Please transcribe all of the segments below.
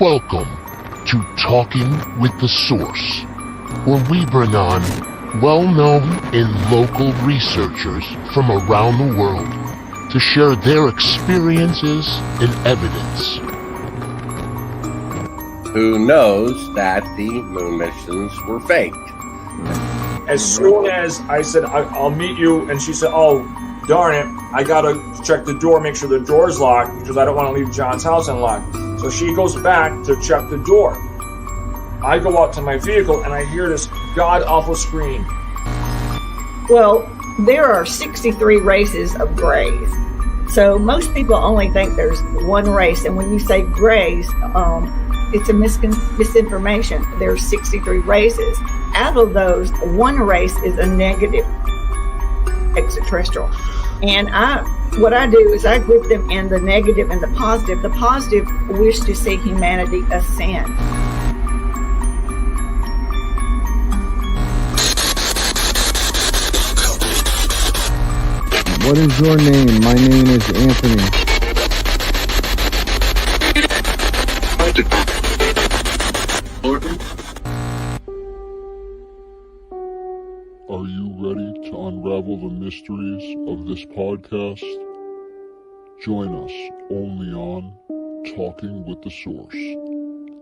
Welcome to Talking with the Source, where we bring on well-known and local researchers from around the world to share their experiences and evidence. Who knows that the moon missions were fake? As soon as I said, I'll meet you, and she said, oh, darn it, I gotta check the door, make sure the door's locked, because I don't want to leave John's house unlocked. So she goes back to check the door. I go out to my vehicle, and I hear this god-awful scream. Well, there are 63 races of grays. So most people only think there's one race, and when you say grays, it's a misinformation. There's 63 races. Out of those, one race is a negative extraterrestrial. And what I do is I group them in the negative and the positive. The positive wish to see humanity ascend. What is your name? My name is Anthony. Are you ready to unravel the mysteries of this podcast? Join us only on Talking with the Source,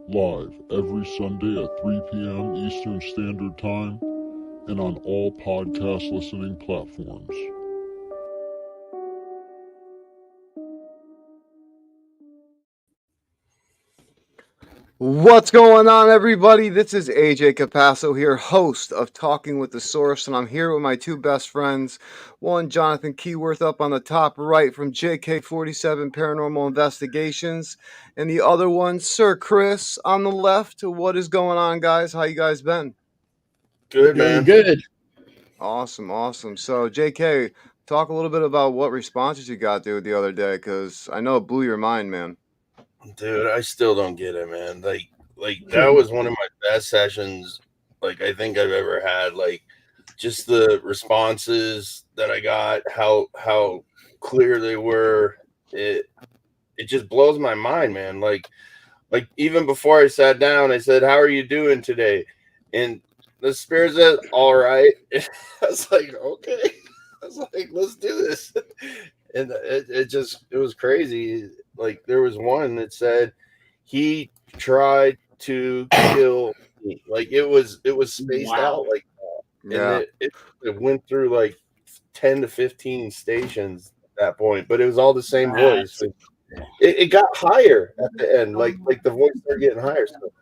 live every Sunday at 3 p.m. Eastern Standard Time and on all podcast listening platforms. What's going on, everybody? This is AJ Capasso here, host of Talking with the Source, and I'm here with my two best friends. One, Jonathan Keyworth up on the top right from JK47 Paranormal Investigations, and the other one, Sir Chris, on the left. What is going on, guys? How you guys been? Good, man. Good. Awesome. So, JK, talk a little bit about what responses you got the other day, because I know it blew your mind, man. Dude, I still don't get it, man. Like that was one of my best sessions, like I think I've ever had. Like, just the responses that I got, how clear they were. It just blows my mind, man. Like even before I sat down, I said, "How are you doing today?" And the spirit said, "All right." I was like, "Okay." I was like, "Let's do this." And it was crazy. Like, there was one that said he tried to kill me. Like, it was spaced out like that. Yeah. And it went through like 10 to 15 stations at that point, but it was all the same voice. Like, it got higher at the end. Like the voice started getting higher. So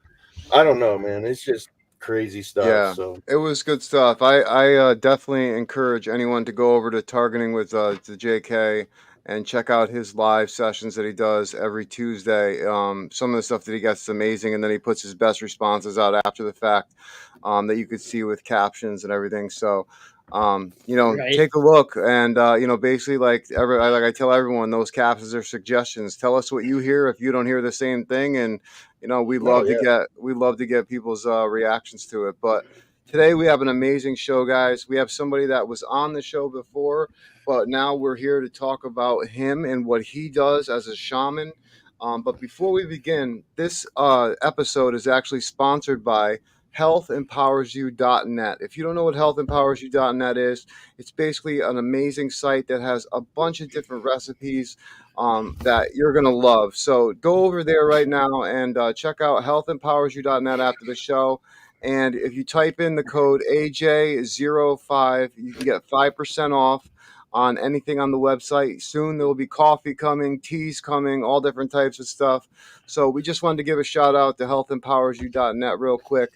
I don't know, man. It's just crazy stuff. Yeah, so it was good stuff. I definitely encourage anyone to go over to Targeting with the JK and check out his live sessions that he does every Tuesday. Some of the stuff that he gets is amazing, and then he puts his best responses out after the fact that you could see with captions and everything. So, Right. take a look, and basically, like I tell everyone, those captions are suggestions. Tell us what you hear if you don't hear the same thing, and we love to get people's reactions to it. But today we have an amazing show, guys. We have somebody that was on the show before, but now we're here to talk about him and what he does as a shaman. But before we begin, this episode is actually sponsored by healthempowersyou.net. If you don't know what healthempowersyou.net is, it's basically an amazing site that has a bunch of different recipes that you're going to love. So go over there right now and check out healthempowersyou.net after the show. And if you type in the code AJ05, you can get 5% off on anything on the website. Soon there will be coffee coming, teas coming, all different types of stuff. So we just wanted to give a shout out to healthempowersyou.net real quick.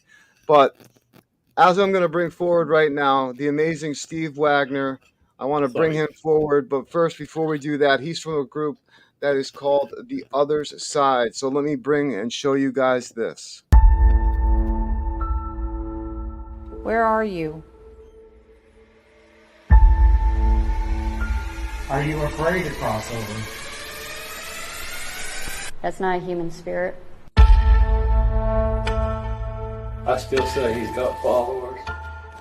But as I'm going to bring forward right now, the amazing Steve Wagner, I want to bring him forward. But first, before we do that, he's from a group that is called The Other's Side. So let me bring and show you guys this. Where are you? Are you afraid to cross over? That's not a human spirit. I still say he's got followers.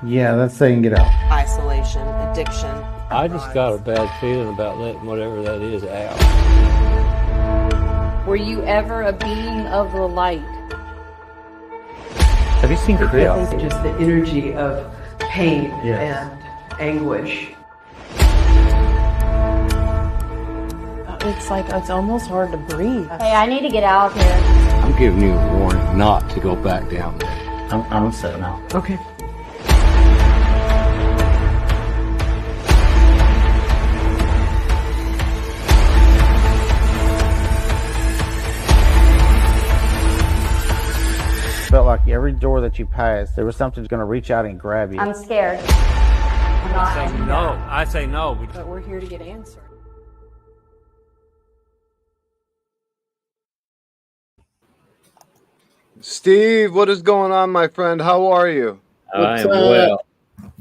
Yeah, that's saying get out. Isolation, addiction. I just got a bad feeling about letting whatever that is out. Were you ever a being of the light? Have you seen Chris? Just the energy of pain and anguish. It's like it's almost hard to breathe. Hey, I need to get out of here. I'm giving you a warning not to go back down there. I'm upset now. Okay. Felt like every door that you passed, there was something going to reach out and grab you. I'm scared. I say no. But we're here to get answers. Steve, what is going on, my friend? How are you? I am well.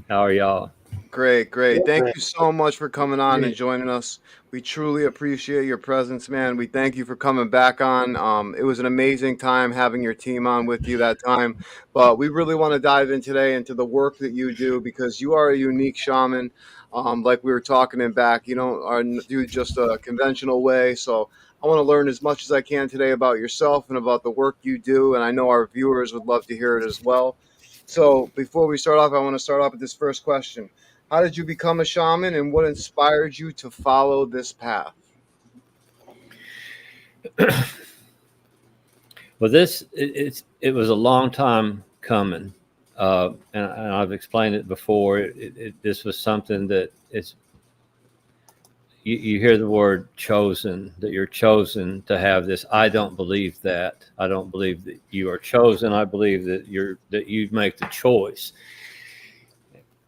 How are y'all? Great. Thank you so much for coming on and joining us. We truly appreciate your presence, man. We thank you for coming back on. It was an amazing time having your team on with you that time. But we really want to dive in today into the work that you do, because you are a unique shaman. Like we were talking in back, you don't do just a conventional way. So I want to learn as much as I can today about yourself and about the work you do. And I know our viewers would love to hear it as well. So before we start off, I want to start off with this first question. How did you become a shaman, and what inspired you to follow this path? Well, it was a long time coming, and I've explained it before. This was something that you hear the word chosen, that you're chosen to have this. I don't believe that. I don't believe that you are chosen. I believe that you make the choice.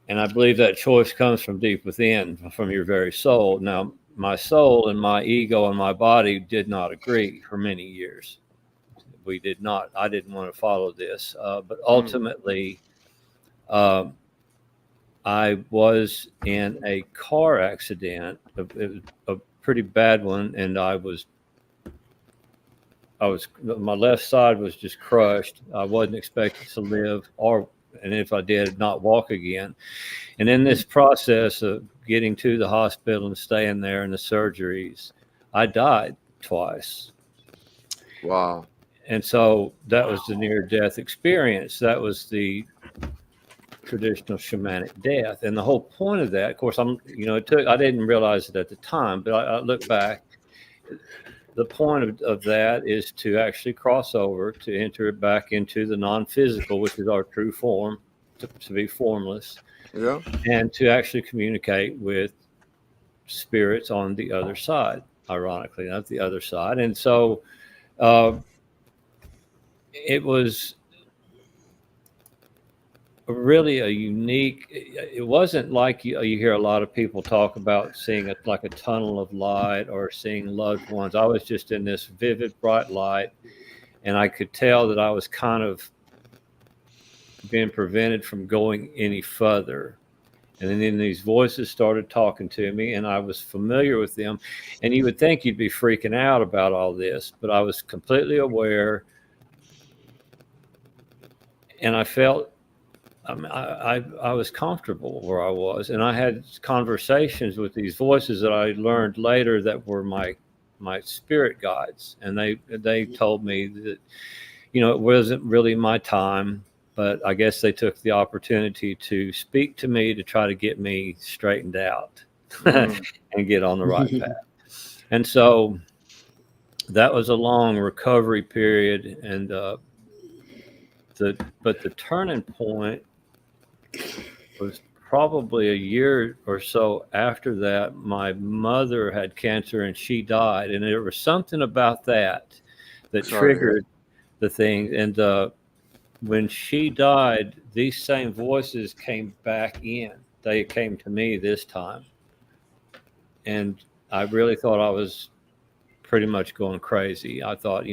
And I believe that choice comes from deep within, from your very soul. Now, my soul and my ego and my body did not agree for many years. We did not. I didn't want to follow this. But ultimately, I was in a car accident. It was a pretty bad one. And my left side was just crushed. I wasn't expected to live, and if I did, not walk again. And in this process of getting to the hospital and staying there and the surgeries, I died twice. Wow. And so that was the near-death experience. That was the traditional shamanic death. And the whole point of that, of course, I didn't realize it at the time, but I look back. The point of that is to actually cross over, to enter back into the non-physical, which is our true form, to be formless, and to actually communicate with spirits on the other side, ironically enough, the other side. And so it was really a unique, it wasn't like you hear a lot of people talk about seeing it like a tunnel of light or seeing loved ones. I was just in this vivid bright light, and I could tell that I was kind of being prevented from going any further. And then these voices started talking to me, and I was familiar with them. And you would think you'd be freaking out about all this, but I was completely aware, and I felt I was comfortable where I was, and I had conversations with these voices that I learned later that were my spirit guides, and they told me that it wasn't really my time, but I guess they took the opportunity to speak to me to try to get me straightened out and get on the right path. And so that was a long recovery period, and but the turning point was probably a year or so after that. My mother had cancer and she died, and there was something about that triggered the thing. And when she died, these same voices came back in. They came to me this time, and I really thought I was pretty much going crazy. I thought,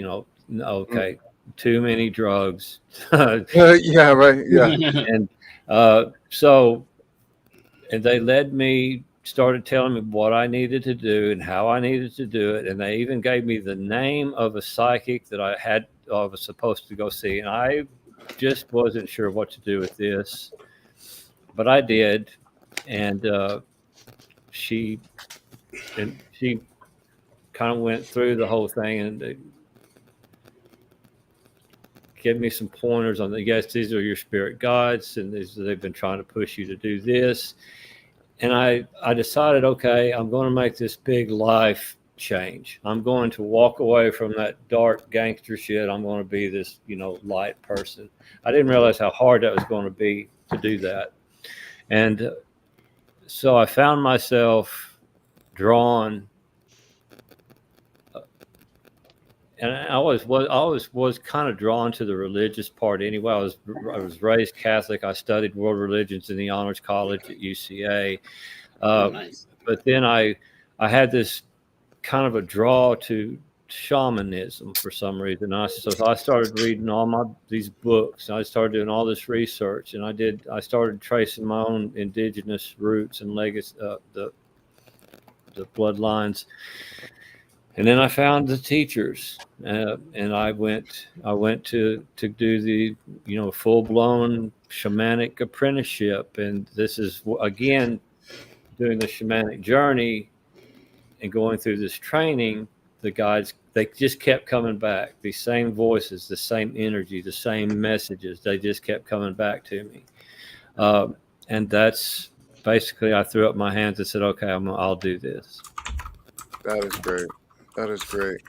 okay, too many drugs. Yeah, right. Yeah. And and they led me, started telling me what I needed to do and how I needed to do it. And they even gave me the name of a psychic that I was supposed to go see. And I just wasn't sure what to do with this, but I did. And she kind of went through the whole thing and they give me some pointers on the, yes, these are your spirit guides, and they've been trying to push you to do this. And I decided, okay, I'm going to make this big life change. I'm going to walk away from that dark gangster shit. I'm going to be this, light person. I didn't realize how hard that was going to be to do that. And so I found myself drawn, and I always was kind of drawn to the religious part anyway. I was raised Catholic. I studied world religions in the Honors College at UCA. Nice. But then I had this kind of a draw to shamanism for some reason. So I started reading these books. And I started doing all this research, and I started tracing my own indigenous roots and legacy, the bloodlines. And then I found the teachers, and I went to do the full-blown shamanic apprenticeship. And this is again doing the shamanic journey and going through this training. The guides, they just kept coming back. These same voices, the same energy, the same messages. They just kept coming back to me, and that's basically, I threw up my hands and said, "Okay, I'll do this." That is great. That is great.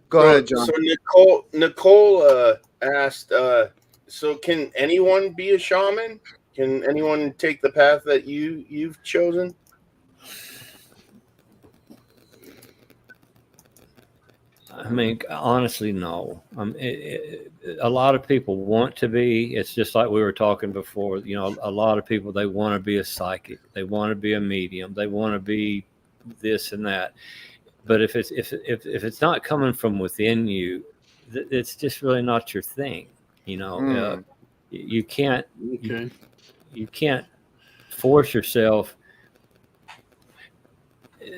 Go ahead, John. So Nicole asked, so can anyone be a shaman? Can anyone take the path that you've chosen? I mean, honestly, no. A lot of people want to be. It's just like we were talking before. A lot of people, they want to be a psychic. They want to be a medium. They want to be this and that. But if it's not coming from within you, it's just really not your thing. You can't you can't force yourself.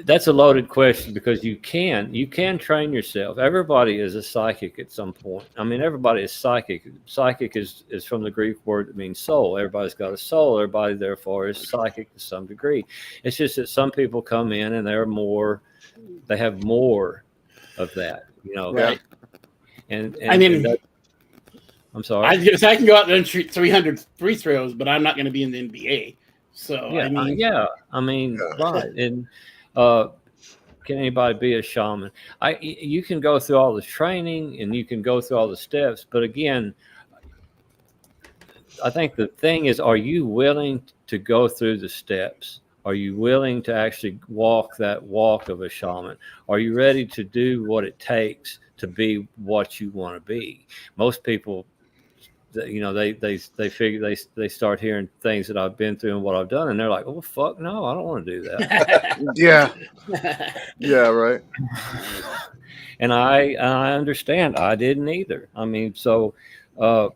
That's a loaded question, because you can train yourself. Everybody is a psychic at some point. I mean, everybody is psychic. Psychic is from the Greek word that means soul. Everybody's got a soul. Everybody, therefore, is psychic to some degree. It's just that some people come in and they have more of that, Right. And I mean, I'm sorry. I can go out there and shoot 300 free throws, but I'm not going to be in the NBA. So yeah, I mean, right. And can anybody be a shaman? You can go through all the training and you can go through all the steps, but again, I think the thing is, are you willing to go through the steps? Are you willing to actually walk that walk of a shaman? Are you ready to do what it takes to be what you want to be? Most people, they figure they start hearing things that I've been through and what I've done, and they're like, "Oh fuck, no, I don't want to do that." yeah, right. And I understand. I didn't either. I mean, so, and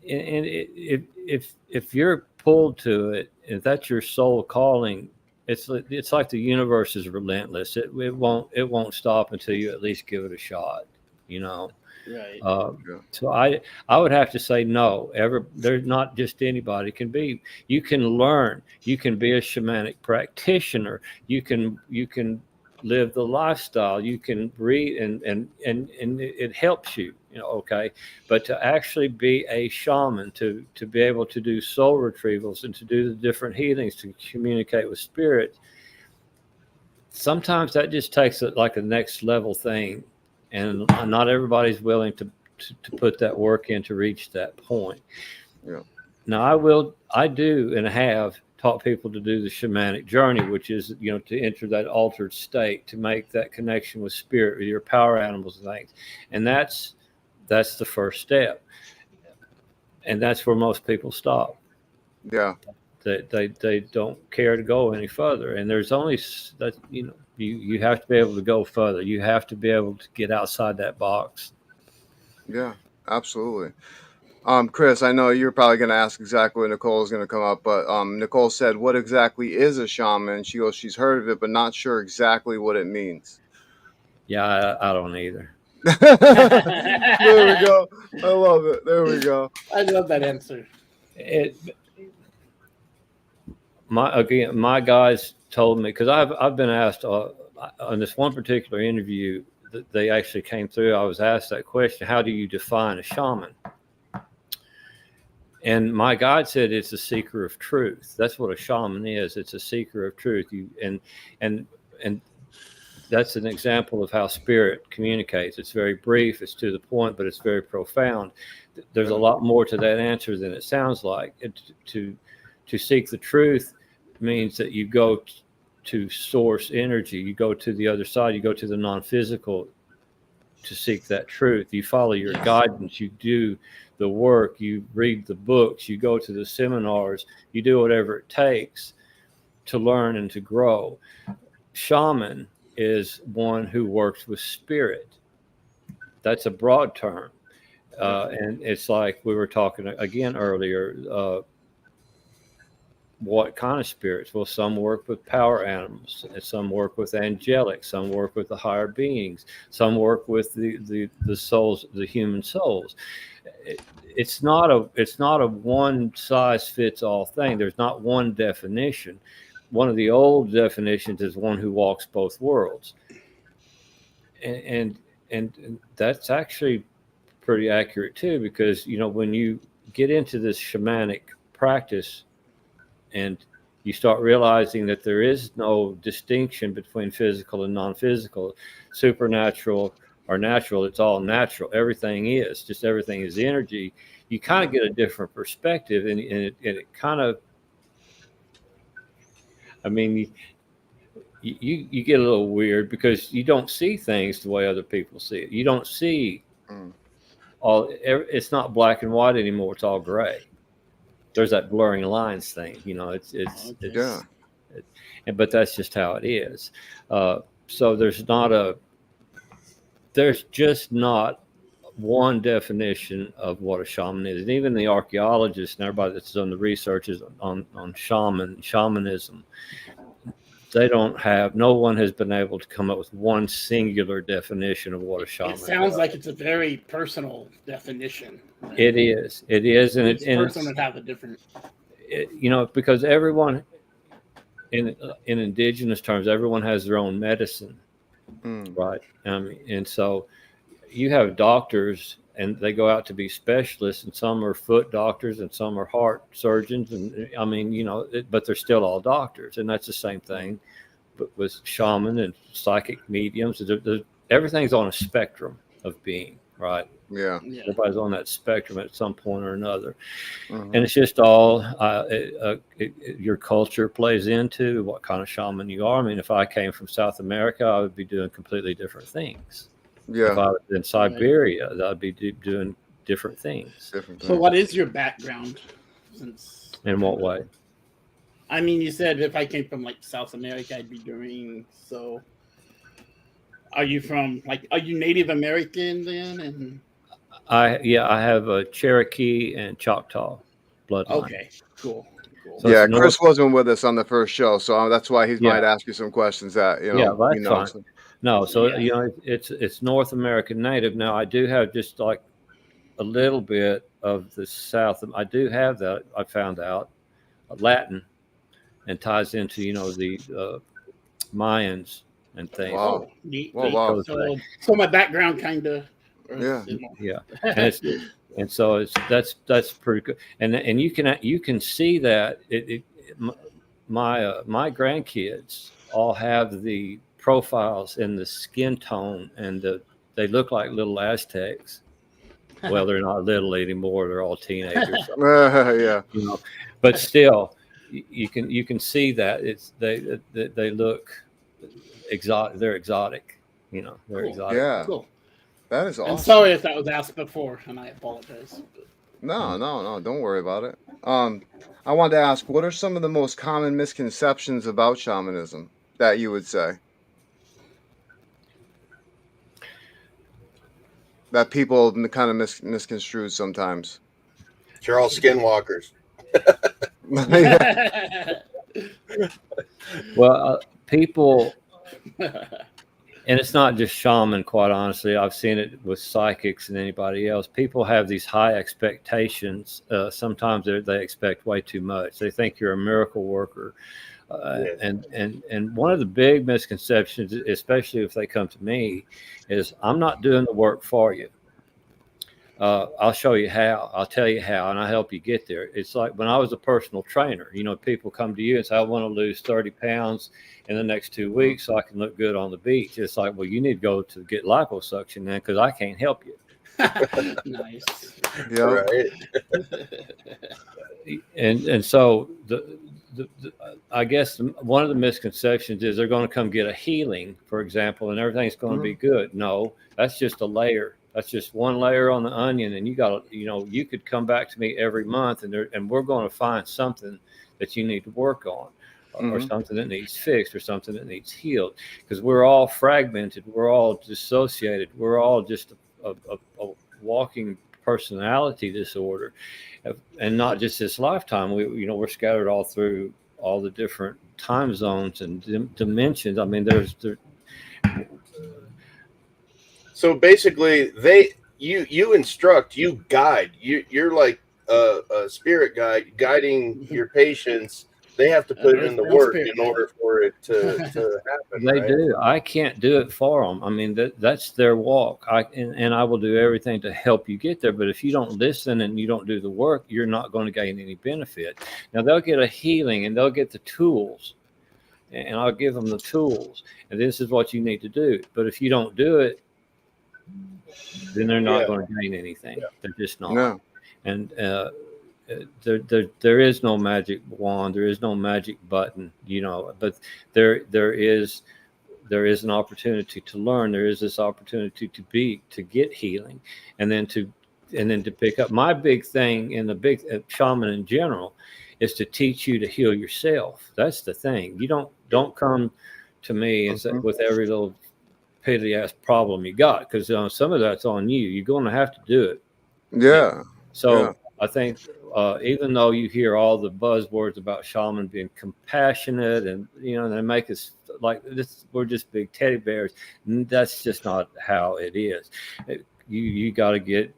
if you're pulled to it, if that's your soul calling, it's like the universe is relentless. It won't stop until you at least give it a shot. Right. So I would have to say no. There's not just anybody can be. You can learn. You can be a shamanic practitioner. You can live the lifestyle. You can read and it helps you. Okay. But to actually be a shaman, to be able to do soul retrievals and to do the different healings, to communicate with spirit, sometimes that just takes it like a next level thing. And not everybody's willing to put that work in to reach that point. Yeah. Now I do and have taught people to do the shamanic journey, which is, to enter that altered state, to make that connection with spirit, with your power animals and things. And that's the first step. And that's where most people stop. Yeah. They don't care to go any further. And there's only that, you have to be able to go further. You have to be able to get outside that box. Yeah, absolutely. Chris, I know you're probably going to ask exactly what Nicole is going to come up, but Nicole said, what exactly is a shaman? She goes, she's heard of it, but not sure exactly what it means. Yeah, I don't either. There we go. I love it. There we go. I love that answer. My guys told me, because I've been asked on this one particular interview, they actually came through. I was asked that question: how do you define a shaman? And my guide said it's a seeker of truth. That's what a shaman is. It's a seeker of truth. And that's an example of how spirit communicates. It's very brief, it's to the point, but it's very profound. There's a lot more to that answer than it sounds like. To seek the truth means that you go to source energy. You go to the other side. You go to the non-physical to seek that truth. You follow your guidance. You do the work. You read the books. You go to the seminars. You do whatever it takes to learn and to grow. Shaman is one who works with spirit. That's a broad term. And it's like we were talking again earlier, what kind of spirits? Well, some work with power animals, and some work with angelic, some work with the higher beings, some work with the souls, the human souls. It's not a one size fits all thing. There's not one definition. One of the old definitions is one who walks both worlds, and that's actually pretty accurate too, because when you get into this shamanic practice and you start realizing that there is no distinction between physical and non-physical, supernatural or natural, it's all natural. Everything is energy. You kind of get a different perspective, and it kind of, I mean, you get a little weird because you don't see things the way other people see it. You don't see it's not black and white anymore. It's all gray. There's that blurring lines thing, but that's just how it is. So there's just not one definition of what a shaman is. And even the archaeologists and everybody that's done the researches on shamanism, no one has been able to come up with one singular definition of what a shaman is. It sounds like it's a very personal definition. It is, and each person would have a different. Because everyone, in indigenous terms, everyone has their own medicine, right? And so you have doctors, and they go out to be specialists, and some are foot doctors, and some are heart surgeons, and but they're still all doctors, and that's the same thing. But with shaman and psychic mediums, everything's on a spectrum of being, right? Yeah. Everybody's on that spectrum at some point or another. And it's just all your culture plays into what kind of shaman you are. I mean, if I came from South America, I would be doing completely different things. Yeah. If I was in Siberia, I'd be doing different things. So what is your background? In what way? I mean, you said if I came from South America, I'd be doing so. Are you Native American then? And I have a Cherokee and Choctaw bloodline. Okay, cool. So Chris wasn't with us on the first show, so that's why he might ask you some questions that that's fine. No, so it's North American Native. Now I do have just like a little bit of the South. I do have that. I found out Latin, and ties into the Mayans and things. Wow. Wow. So my background kind of. Yeah. And so that's pretty good. And you can see that my grandkids all have the profiles in the skin tone, and they look like little Aztecs. Well, they're not little anymore; they're all teenagers. But still, you can see that they look exotic. They're exotic. They're exotic. Yeah. Cool. That is awesome. I'm sorry if that was asked before, and I apologize. No, don't worry about it. I wanted to ask, what are some of the most common misconceptions about shamanism that you would say that people kind of misconstrue sometimes? You're all skinwalkers. Well, people, and it's not just shaman, quite honestly. I've seen it with psychics and anybody else. People have these high expectations. Sometimes they expect way too much. They think you're a miracle worker. And one of the big misconceptions, especially if they come to me, is I'm not doing the work for you. I'll show you how. I'll tell you how, and I'll help you get there. It's like when I was a personal trainer. People come to you and say, "I want to lose 30 pounds in the next 2 weeks so I can look good on the beach." It's like, well, you need to go to get liposuction then, because I can't help you. Nice. Yeah. Right. And so I guess one of the misconceptions is they're going to come get a healing, for example, and everything's going to be good. No, that's just a layer. That's just one layer on the onion, and you could come back to me every month, and we're going to find something that you need to work on, or something that needs fixed, or something that needs healed, because we're all fragmented, we're all dissociated, we're all just a walking personality disorder, and not just this lifetime. We're scattered all through all the different time zones and dimensions. I mean, So basically, you instruct, you guide. You're like a spirit guide guiding your patients. They have to put in the work in order for it to happen. They right? do. I can't do it for them. I mean, that's their walk. And I will do everything to help you get there. But if you don't listen and you don't do the work, you're not going to gain any benefit. Now, they'll get a healing and they'll get the tools, and I'll give them the tools. And this is what you need to do. But if you don't do it, then they're not going to gain anything. They're just not. No. And there is no magic wand. There is no magic button, but there is an opportunity to learn. There is this opportunity to get healing, and then to pick up. My big thing in the big shaman in general is to teach you to heal yourself. That's the thing. You don't come to me and say, with every little petty ass problem you got, because some of that's on you. You're going to have to do it. Yeah. So I think even though you hear all the buzzwords about shaman being compassionate and they make us like this, we're just big teddy bears. That's just not how it is. You got to get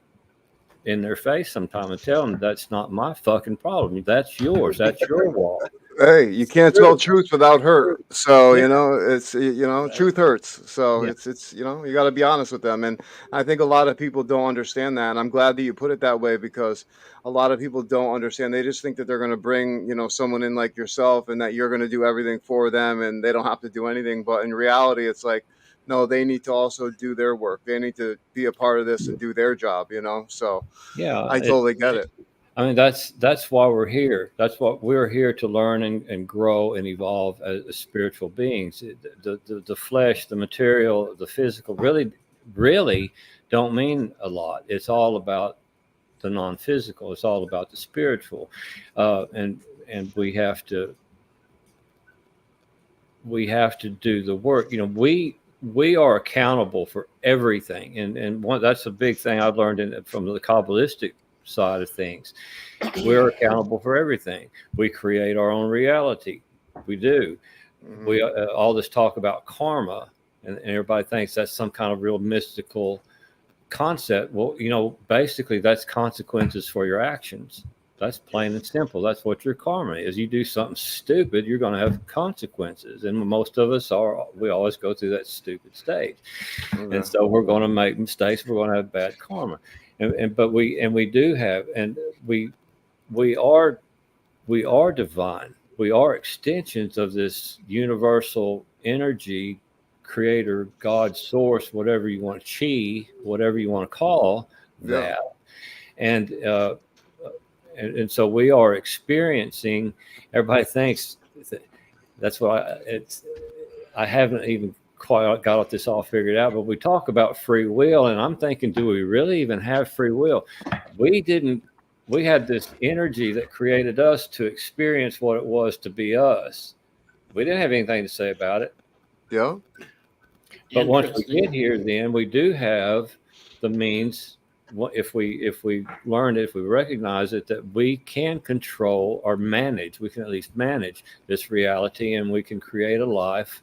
in their face sometime and tell them that's not my fucking problem. That's yours. That's your wall. Hey, you can't tell truth without hurt. So, it's, truth hurts. So it's, you got to be honest with them. And I think a lot of people don't understand that. And I'm glad that you put it that way, because a lot of people don't understand. They just think that they're going to bring, someone in like yourself and that you're going to do everything for them and they don't have to do anything. But in reality, it's like, no, they need to also do their work. They need to be a part of this and do their job, So yeah, I totally get it. I mean, that's why we're here. That's what we're here to learn and grow and evolve as spiritual beings. The flesh, the material, the physical really don't mean a lot. It's all about the non-physical. It's all about the spiritual, and we have to do the work. We are accountable for everything, and that's a big thing I've learned from the Kabbalistic side of things. We're accountable for everything. We create our own reality. We do. We all this talk about karma, and everybody thinks that's some kind of real mystical concept. Well, basically that's consequences for your actions. That's plain and simple. That's what your karma is. You do something stupid, you're going to have consequences. And most of us we always go through that stupid stage. And so we're going to make mistakes. We're going to have bad karma. But we do have, and we are divine. We are extensions of this universal energy, creator, God, source, whatever you want, chi, whatever you want to call that. And so we are experiencing. Everybody thinks that's what I haven't even quite got this all figured out, but we talk about free will, and I'm thinking, do we really even have free will? We had this energy that created us to experience what it was to be us. We didn't have anything to say about it. Yeah. But once we get here, then we do have the means, if we learn it, if we recognize it, that we can control or manage, we can at least manage this reality, and we can create a life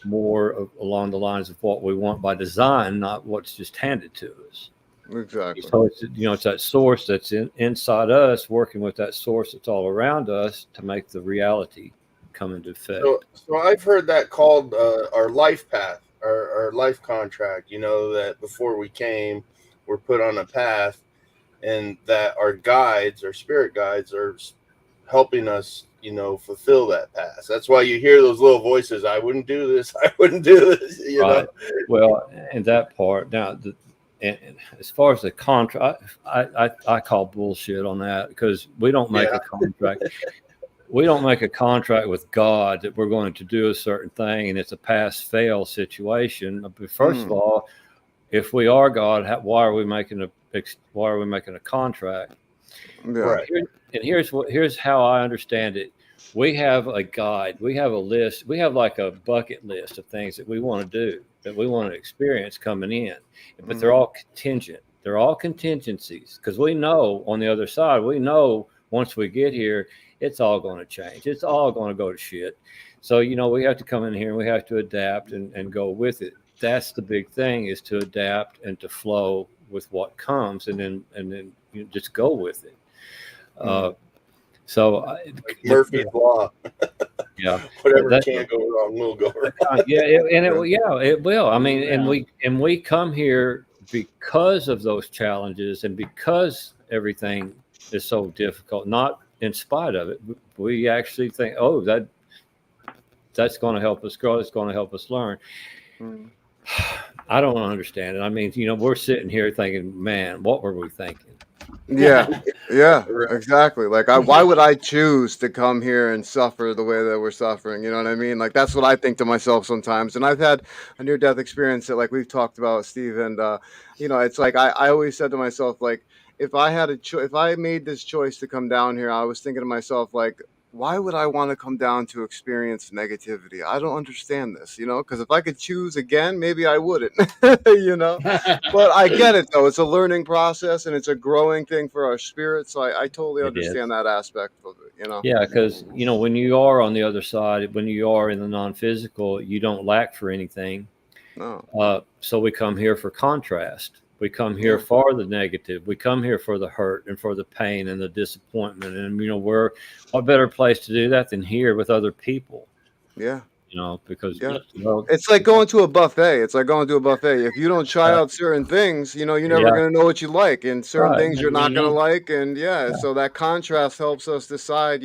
more along the lines of what we want by design, not what's just handed to us. Exactly. So it's that source that's inside us, working with that source that's all around us to make the reality come into effect. So I've heard that called our life path, our life contract. That before we came, we're put on a path, and that our guides, our spirit guides, are helping us, fulfill that path. That's why you hear those little voices. I wouldn't do this. I wouldn't do this. Right. Well, and that part now. And as far as the contract, I call bullshit on that, because we don't make a contract. We don't make a contract with God that we're going to do a certain thing and it's a pass-fail situation. But first of all, if we are God, why are we making a contract? Yeah. Right. And here's how I understand it. We have a guide. We have a list. We have like a bucket list of things that we want to do, that we want to experience coming in. But they're all contingent. They're all contingencies, because we know on the other side, we know once we get here, it's all going to change. It's all going to go to shit. So, we have to come in here and we have to adapt and go with it. That's the big thing, is to adapt and to flow with what comes, and then just go with it. Murphy's Law. Yeah. Whatever can't go wrong will go wrong. It will. I mean, and we come here because of those challenges, and because everything is so difficult, not in spite of it. We actually think, that's going to help us grow. It's going to help us learn. I don't understand it. I mean, we're sitting here thinking, man, what were we thinking? Yeah, exactly. Like, why would I choose to come here and suffer the way that we're suffering? You know what I mean? Like, that's what I think to myself sometimes. And I've had a near-death experience that, like, we've talked about, Steve. And it's like I always said to myself, like, if I made this choice to come down here, I was thinking to myself, like, why would I want to come down to experience negativity? I don't understand this, because if I could choose again, maybe I wouldn't, But I get it, though. It's a learning process, and it's a growing thing for our spirit. So I totally understand that aspect of it, Yeah, because, when you are on the other side, when you are in the non-physical, you don't lack for anything. No. So we come here for contrast. We come here for the negative. We come here for the hurt and for the pain and the disappointment. And, what better place to do that than here with other people? Yeah. Because it's like going to a buffet. If you don't try out certain things, you're never going to know what you like, and certain things you're not going to like. And so that contrast helps us decide,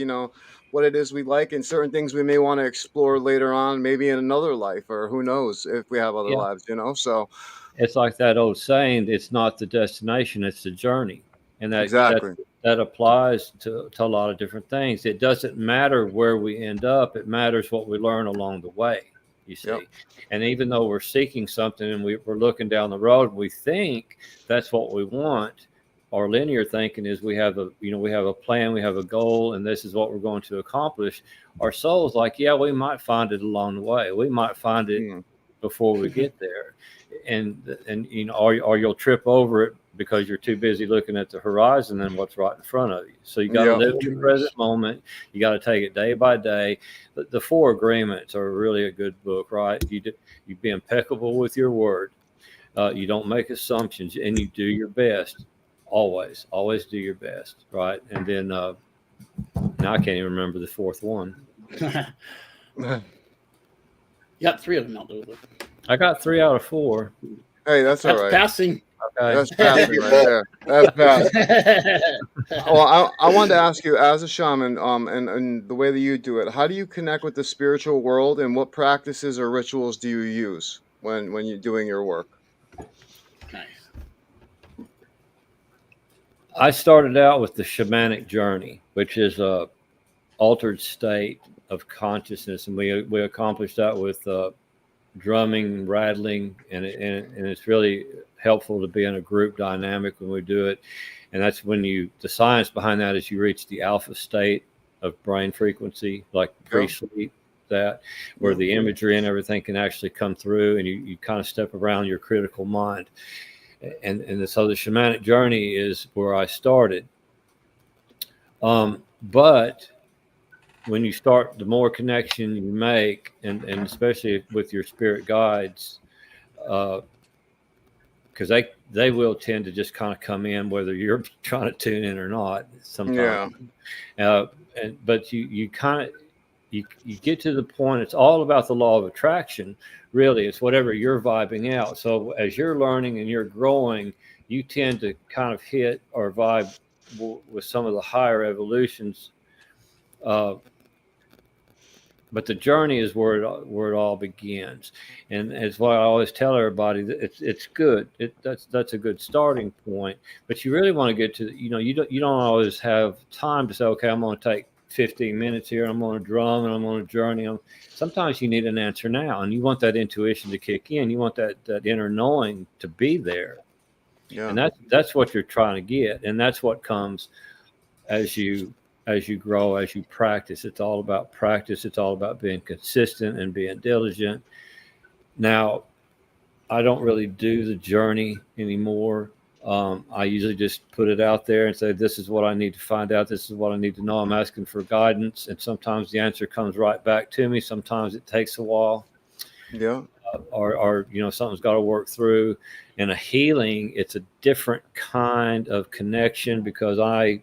what it is we like, and certain things we may want to explore later on, maybe in another life, or who knows if we have other lives, so. It's like that old saying, it's not the destination, it's the journey. And that applies to a lot of different things. It doesn't matter where we end up. It matters what we learn along the way, you see. Yep. And even though we're seeking something and we're looking down the road, we think that's what we want. Our linear thinking is we have a plan, we have a goal, and this is what we're going to accomplish. Our soul's like, we might find it along the way. We might find it before we get there. Or you'll trip over it because you're too busy looking at the horizon and what's right in front of you. So you got to live in the present moment. You got to take it day by day. The 4 agreements are really a good book, right? You be impeccable with your word. You don't make assumptions, and you do your best. Always do your best, right? And then now I can't even remember the 4th one. You got 3 of them, Elder. I got 3 out of 4. Hey, that's all right. Passing. Okay. That's passing right there. That's passing. I wanted to ask you, as a shaman, and the way that you do it, how do you connect with the spiritual world, and what practices or rituals do you use when you're doing your work? Nice. I started out with the shamanic journey, which is a altered state of consciousness, and we accomplished that with drumming, rattling, and it's really helpful to be in a group dynamic when we do it. And that's when the science behind that is you reach the alpha state of brain frequency, like pre-sleep, where the imagery and everything can actually come through, and you kind of step around your critical mind. And so the shamanic journey is where I started. But when you start, the more connection you make, and especially with your spirit guides, because they will tend to just kind of come in whether you're trying to tune in or not sometimes. But you kind of, you get to the point, it's all about the law of attraction. Really, it's whatever you're vibing out. So as you're learning and you're growing, you tend to kind of hit or vibe with some of the higher evolutions. But the journey is where it all begins, and it's what I always tell everybody, that it's good. That's a good starting point. But you really want to get to, you don't always have time to say, okay, I'm going to take 15 minutes here, I'm going to drum, and I'm going to journey. Sometimes you need an answer now, and you want that intuition to kick in. You want that inner knowing to be there, and that's what you're trying to get, and that's what comes as you grow, as you practice. It's all about practice. It's all about being consistent and being diligent. Now, I don't really do the journey anymore. I usually just put it out there and say, this is what I need to find out. This is what I need to know. I'm asking for guidance. And sometimes the answer comes right back to me. Sometimes it takes a while. Yeah. Or something's got to work through. In a healing, it's a different kind of connection because I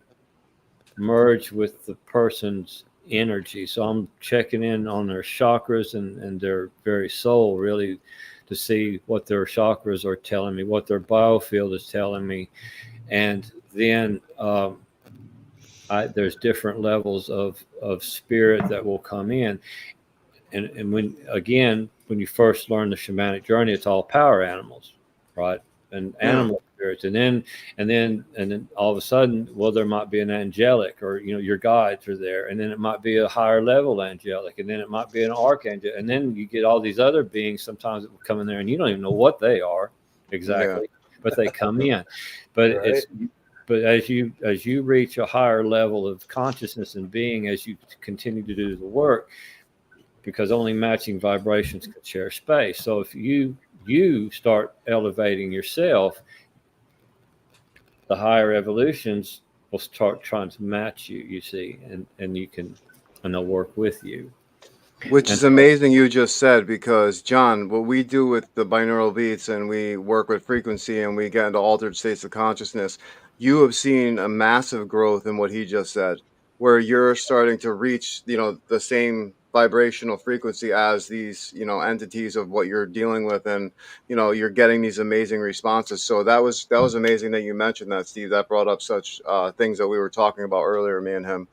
merge with the person's energy. So I'm checking in on their chakras and their very soul, really, to see what their chakras are telling me, what their biofield is telling me. And then there's different levels of spirit that will come in. And when you first learn the shamanic journey, it's all power animals, right? And animal spirits, and then all of a sudden, well, there might be an angelic, or your guides are there, and then it might be a higher level angelic, and then it might be an archangel, and then you get all these other beings sometimes that will come in there, and you don't even know what they are exactly, but they come in. But but as you reach a higher level of consciousness and being, as you continue to do the work, because only matching vibrations can share space. So if you start elevating yourself, the higher evolutions will start trying to match you, you see, and they'll work with you. Which is amazing you just said, because John, what we do with the binaural beats, and we work with frequency and we get into altered states of consciousness, you have seen a massive growth in what he just said, where you're starting to reach, the same vibrational frequency as these, entities of what you're dealing with, and you're getting these amazing responses. So that was amazing that you mentioned that, Steve. That brought up such things that we were talking about earlier, me and him.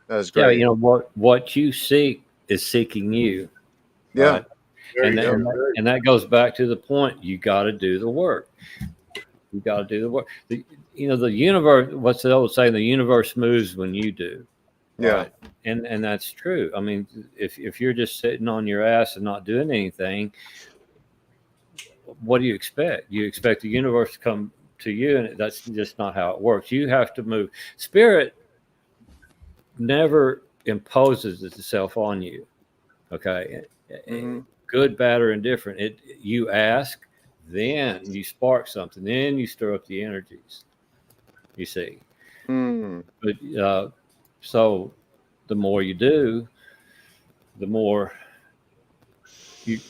That was great. Yeah, what you seek is seeking you. Yeah. Right? And that goes back to the point, you got to do the work. You got to do the work. The universe, what's the old saying? The universe moves when you do. Yeah. Right? And that's true. I mean, if you're just sitting on your ass and not doing anything, what do you expect? You expect the universe to come to you, and that's just not how it works. You have to move. Spirit never imposes itself on you. Okay. Mm-hmm. Good, bad, or indifferent. You ask, then you spark something, then you stir up the energies. You see. Mm. But so the more you do, the more you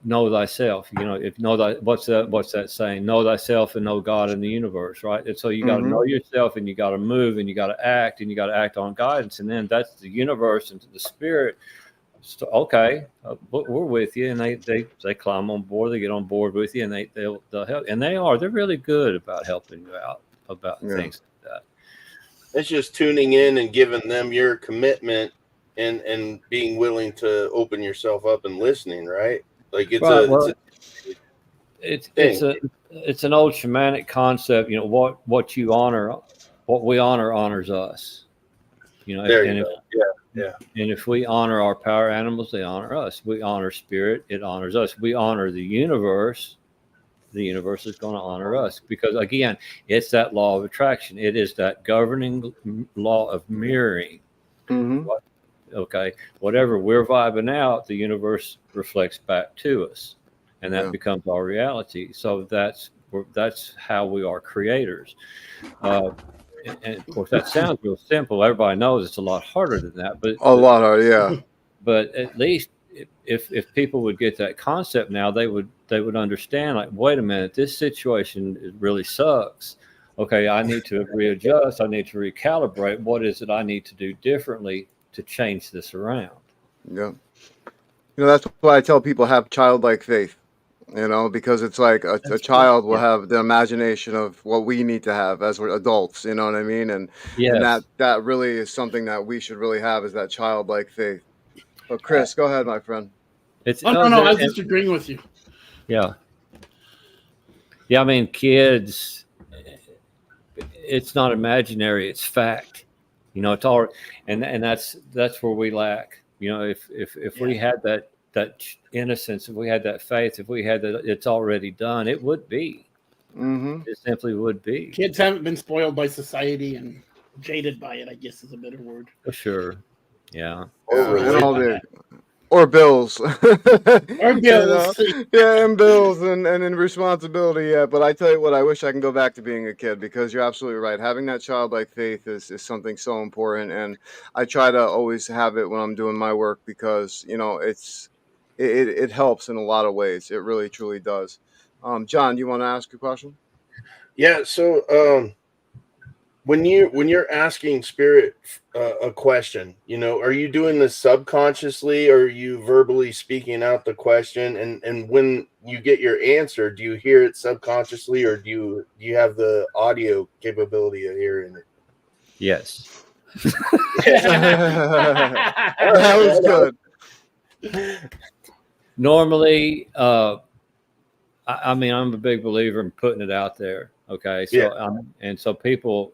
know thyself. What's that saying? Know thyself and know God in the universe, right? And so you got to know yourself, and you got to move, and you got to act, and you got to act on guidance, and then that's the universe and the spirit. So, okay, we're with you, and they climb on board, they get on board with you, and they'll help, and they're really good about helping you out about things like that. It's just tuning in and giving them your commitment and being willing to open yourself up and listening, right? Like it's an old shamanic concept. What you honor, what we honor honors us. And if we honor our power animals, they honor us. We honor spirit, it honors us. We honor the universe is going to honor us, because again, it's that law of attraction. It is that governing law of mirroring. Mm-hmm. Okay, whatever we're vibing out, the universe reflects back to us, and that becomes our reality. So that's how we are creators. And of course, that sounds real simple. Everybody knows it's a lot harder than that, but a lot harder, yeah. But at least if people would get that concept now, they would understand. Like, wait a minute, this situation really sucks. Okay, I need to readjust. I need to recalibrate. What is it I need to do differently to change this around. Yeah. That's why I tell people have childlike faith, because it's like a child will have the imagination of what we need to have as we're adults, you know what I mean? And that really is something that we should really have, is that childlike faith. But Chris, go ahead, my friend. No, I was just agreeing with you. Yeah. Yeah, I mean, kids, it's not imaginary, it's fact. It's all, and that's where we lack. If we had that innocence, if we had that faith, if we had that, it's already done, it would be. Mm-hmm. It simply would be. Kids haven't been spoiled by society and jaded by it, I guess is a better word. For sure. Yeah. Or bills. Or bills. Yeah, and bills and in responsibility, yeah. But I tell you what, I wish I can go back to being a kid, because you're absolutely right. Having that childlike faith is something so important. And I try to always have it when I'm doing my work, because, it helps in a lot of ways. It really, truly does. John, you want to ask a question? Yeah. So, when you're asking spirit a question, are you doing this subconsciously, or are you verbally speaking out the question? And when you get your answer, do you hear it subconsciously, or do you have the audio capability of hearing it? Yes. That was good. Normally, I mean, I'm a big believer in putting it out there. Okay. So, so people,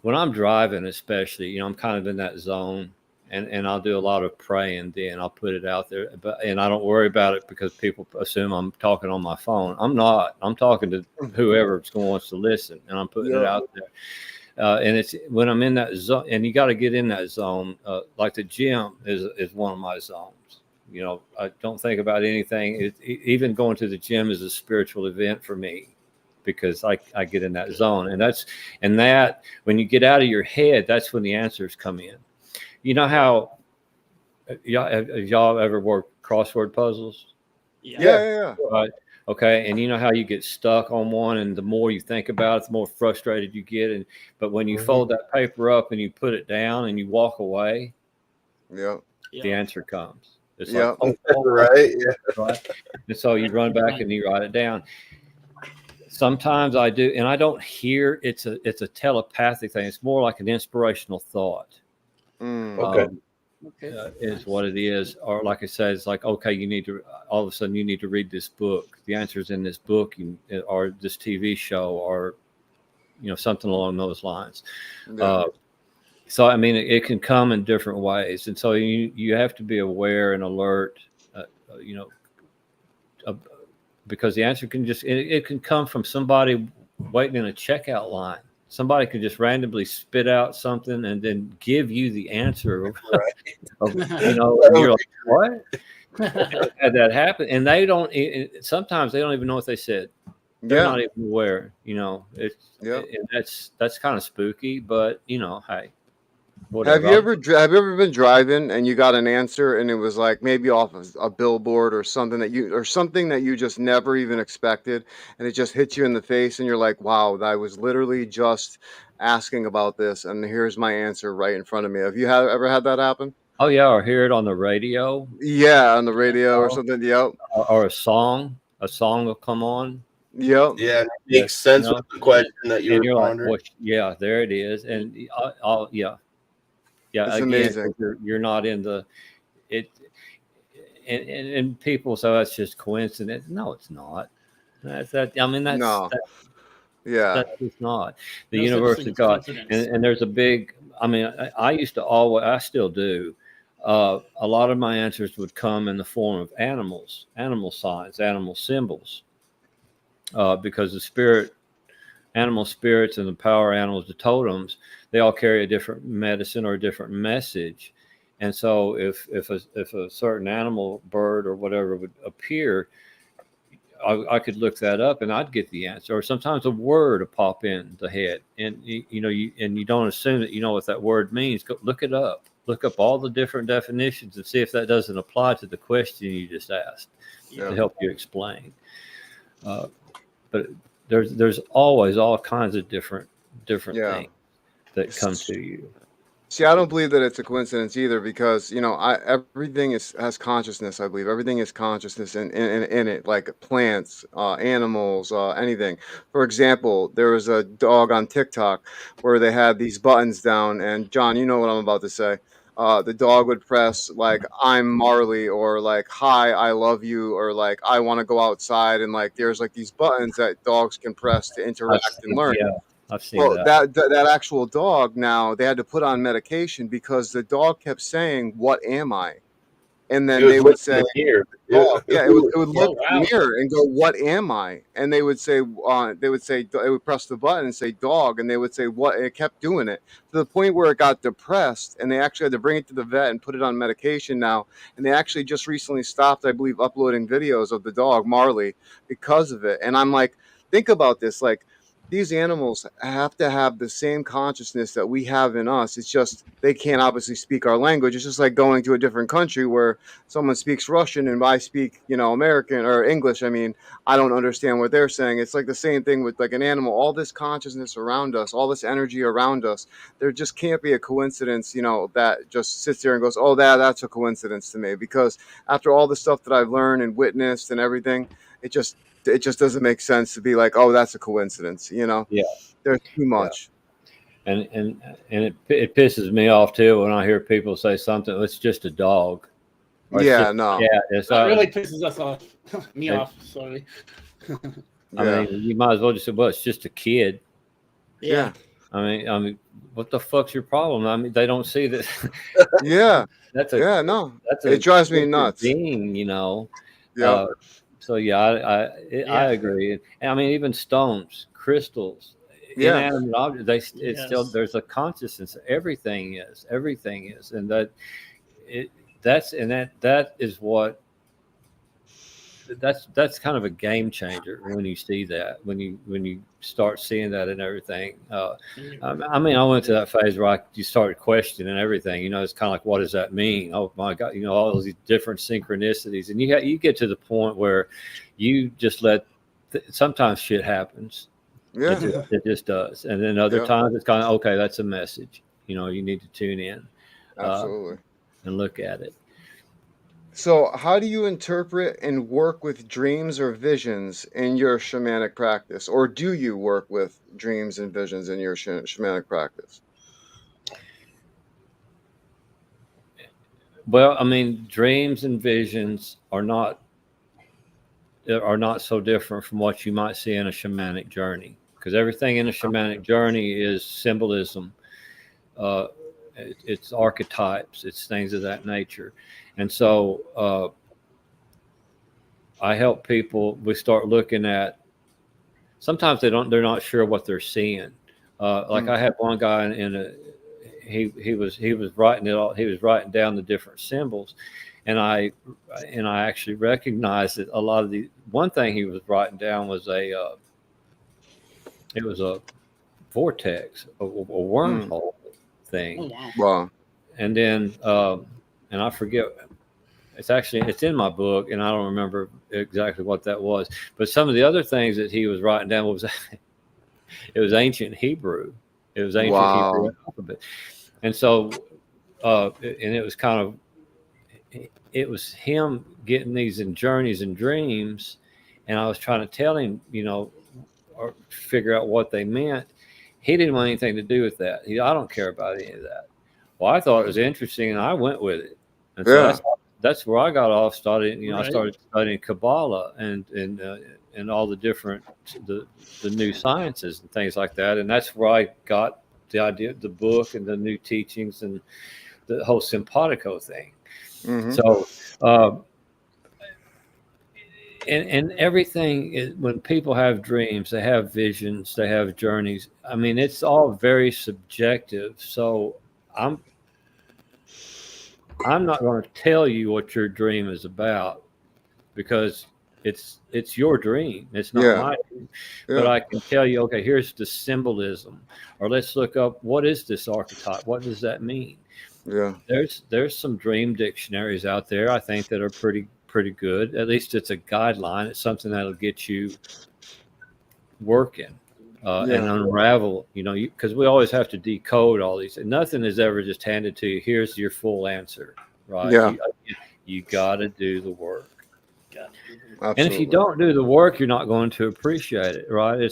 when I'm driving, especially, I'm kind of in that zone, and I'll do a lot of praying, then I'll put it out there, and I don't worry about it, because people assume I'm talking on my phone. I'm not. I'm talking to whoever wants to listen, and I'm putting it out there. And it's when I'm in that zone, and you got to get in that zone. Like the gym is one of my zones. I don't think about anything. Even going to the gym is a spiritual event for me, because I get in that zone, and that when you get out of your head, that's when the answers come in. You know how y'all ever worked crossword puzzles? Yeah. Right. Okay. And you know how you get stuck on one, and the more you think about it, the more frustrated you get. But when you fold that paper up and you put it down and you walk away, the answer comes. It's like, right. Yeah. Right. And so you run back and you write it down. Sometimes I do, and I don't hear. It's a telepathic thing. It's more like an inspirational thought. Is what it is. Or like I said, it's like, okay, all of a sudden you need to read this book. The answer's in this book, or this TV show, or something along those lines. So I mean, it can come in different ways, and so you have to be aware and alert. Because the answer can it can come from somebody waiting in a checkout line. Somebody could just randomly spit out something and then give you the answer. And you're like, what? Had that happen? And they don't. Sometimes they don't even know what they said. They're not even aware. And that's kind of spooky. But hey. Whatever. Have you ever been driving and you got an answer, and it was like maybe off a billboard or something that you just never even expected, and it just hit you in the face, and you're like, wow, I was literally just asking about this, and here's my answer right in front of me. Have you ever had that happen? Oh yeah, or hear it on the radio. Yeah, on the radio or something. Yep. Or a song will come on. Yep. Yeah, it makes sense with the question that you're pondering. Like, well, there it is, and yeah, it's again, amazing. You're not in it, and people. So that's just coincidence. No, it's not. That's that. I mean, that's no. That's just not the universe of God. And there's a big. I mean, I used to always. I still do. A lot of my answers would come in the form of animals, animal signs, animal symbols, because the animal spirits and the power animals, the totems, they all carry a different medicine or a different message. And so if a certain animal, bird or whatever would appear, I could look that up and I'd get the answer. Or sometimes a word would pop in the head, and you don't assume that you know what that word means. Go look it up. Look up all the different definitions and see if that doesn't apply to the question you just asked to help you explain. But there's always all kinds of different things that come to you. See, I don't believe that it's a coincidence either, because everything has consciousness. I believe everything is consciousness in it, like plants, animals, anything. For example, there was a dog on TikTok where they had these buttons down, and John, you know what I'm about to say. The dog would press like "I'm Marley" or like "Hi, I love you" or like "I want to go outside," and like there's like these buttons that dogs can press to interact and learn. Yeah, I've seen Well, that. that actual dog, now they had to put on medication because the dog kept saying, "What am I?" And It then was they would looking in say, the mirror. "Oh, yeah." It would look Oh in wow. the mirror and go, "What am I?" And they would say, it would press the button and say "dog," and they would say "what," and it kept doing it to the point where it got depressed, and they actually had to bring it to the vet and put it on medication now. And they actually just recently stopped, I believe, uploading videos of the dog Marley because of it. And I'm like, think about this, like, these animals have to have the same consciousness that we have in us. It's just they can't obviously speak our language. It's just like going to a different country where someone speaks Russian and I speak, American or English. I mean, I don't understand what they're saying. It's like the same thing with like an animal. All this consciousness around us, all this energy around us, there just can't be a coincidence, that just sits there and goes, "Oh, that's a coincidence to me." Because after all the stuff that I've learned and witnessed and everything, it just doesn't make sense to be like, "Oh, that's a coincidence." Yeah, There's too yeah. much. And it pisses me off too when I hear people say something. It's just a dog. Or it's Yeah, just a no. cat. It's That really pisses us off. Me It- off. Sorry. I Yeah. mean, you might as well just say, "Well, it's just a kid." Yeah. I mean, what the fuck's your problem? I mean, they don't see that. Yeah. That's Yeah, no. that's It drives me sacred nuts. being, Yep. So yeah, I agree. And I mean, even stones, crystals, Yeah. inanimate objects, it's still, Yes. there's a consciousness. Everything is, and that is what. That's kind of a game changer when you see that, when you start seeing that in everything. I mean, I went to that phase where you started questioning everything. It's kind of like, what does that mean? Oh my God, all these different synchronicities, and you get to the point where you just let. Sometimes shit happens. Yeah. It just does, and then other Yeah. times it's kind of, okay, that's a message. You need to tune in Absolutely. and look at it. So, how do you interpret and work with dreams or visions in your shamanic practice? Or do you work with dreams and visions in your shamanic practice? Well, I mean, dreams and visions are not so different from what you might see in a shamanic journey, because everything in a shamanic journey is symbolism. It's archetypes, it's things of that nature. And so I help people. We start looking at, sometimes they're not sure what they're seeing. Like I had one guy he was writing it all. He was writing down the different symbols, and I actually recognized that a lot of one thing he was writing down was it was a vortex, a wormhole thing. Oh, Wow. And then and I forget, it's in my book, and I don't remember exactly what that was, but some of the other things that he was writing down was it was ancient Hebrew. It was ancient Hebrew alphabet. And so and it was kind of, it was him getting these in journeys and dreams, and I was trying to tell him, or figure out what they meant. He didn't want anything to do with that. I don't care about any of that. Well, I thought it was interesting, and I went with it. And so that's where I got off. Started I started studying Kabbalah and all the different the new sciences and things like that. And that's where I got the idea of the book and the new teachings and the whole simpatico thing. Mm-hmm. So and everything is, when people have dreams, they have visions, they have journeys. I mean, it's all very subjective. So I'm not going to tell you what your dream is about, because it's your dream. It's not my dream. But I can tell you, okay, here's the symbolism, or let's look up, what is this archetype? What does that mean? Yeah. There's some dream dictionaries out there, I think, that are pretty good. At least it's a guideline. It's something that'll get you working. and unravel, because we always have to decode all these. Nothing is ever just handed to you. Here's your full answer, right? Yeah. You got to do the work. Absolutely. And if you don't do the work, you're not going to appreciate it, right?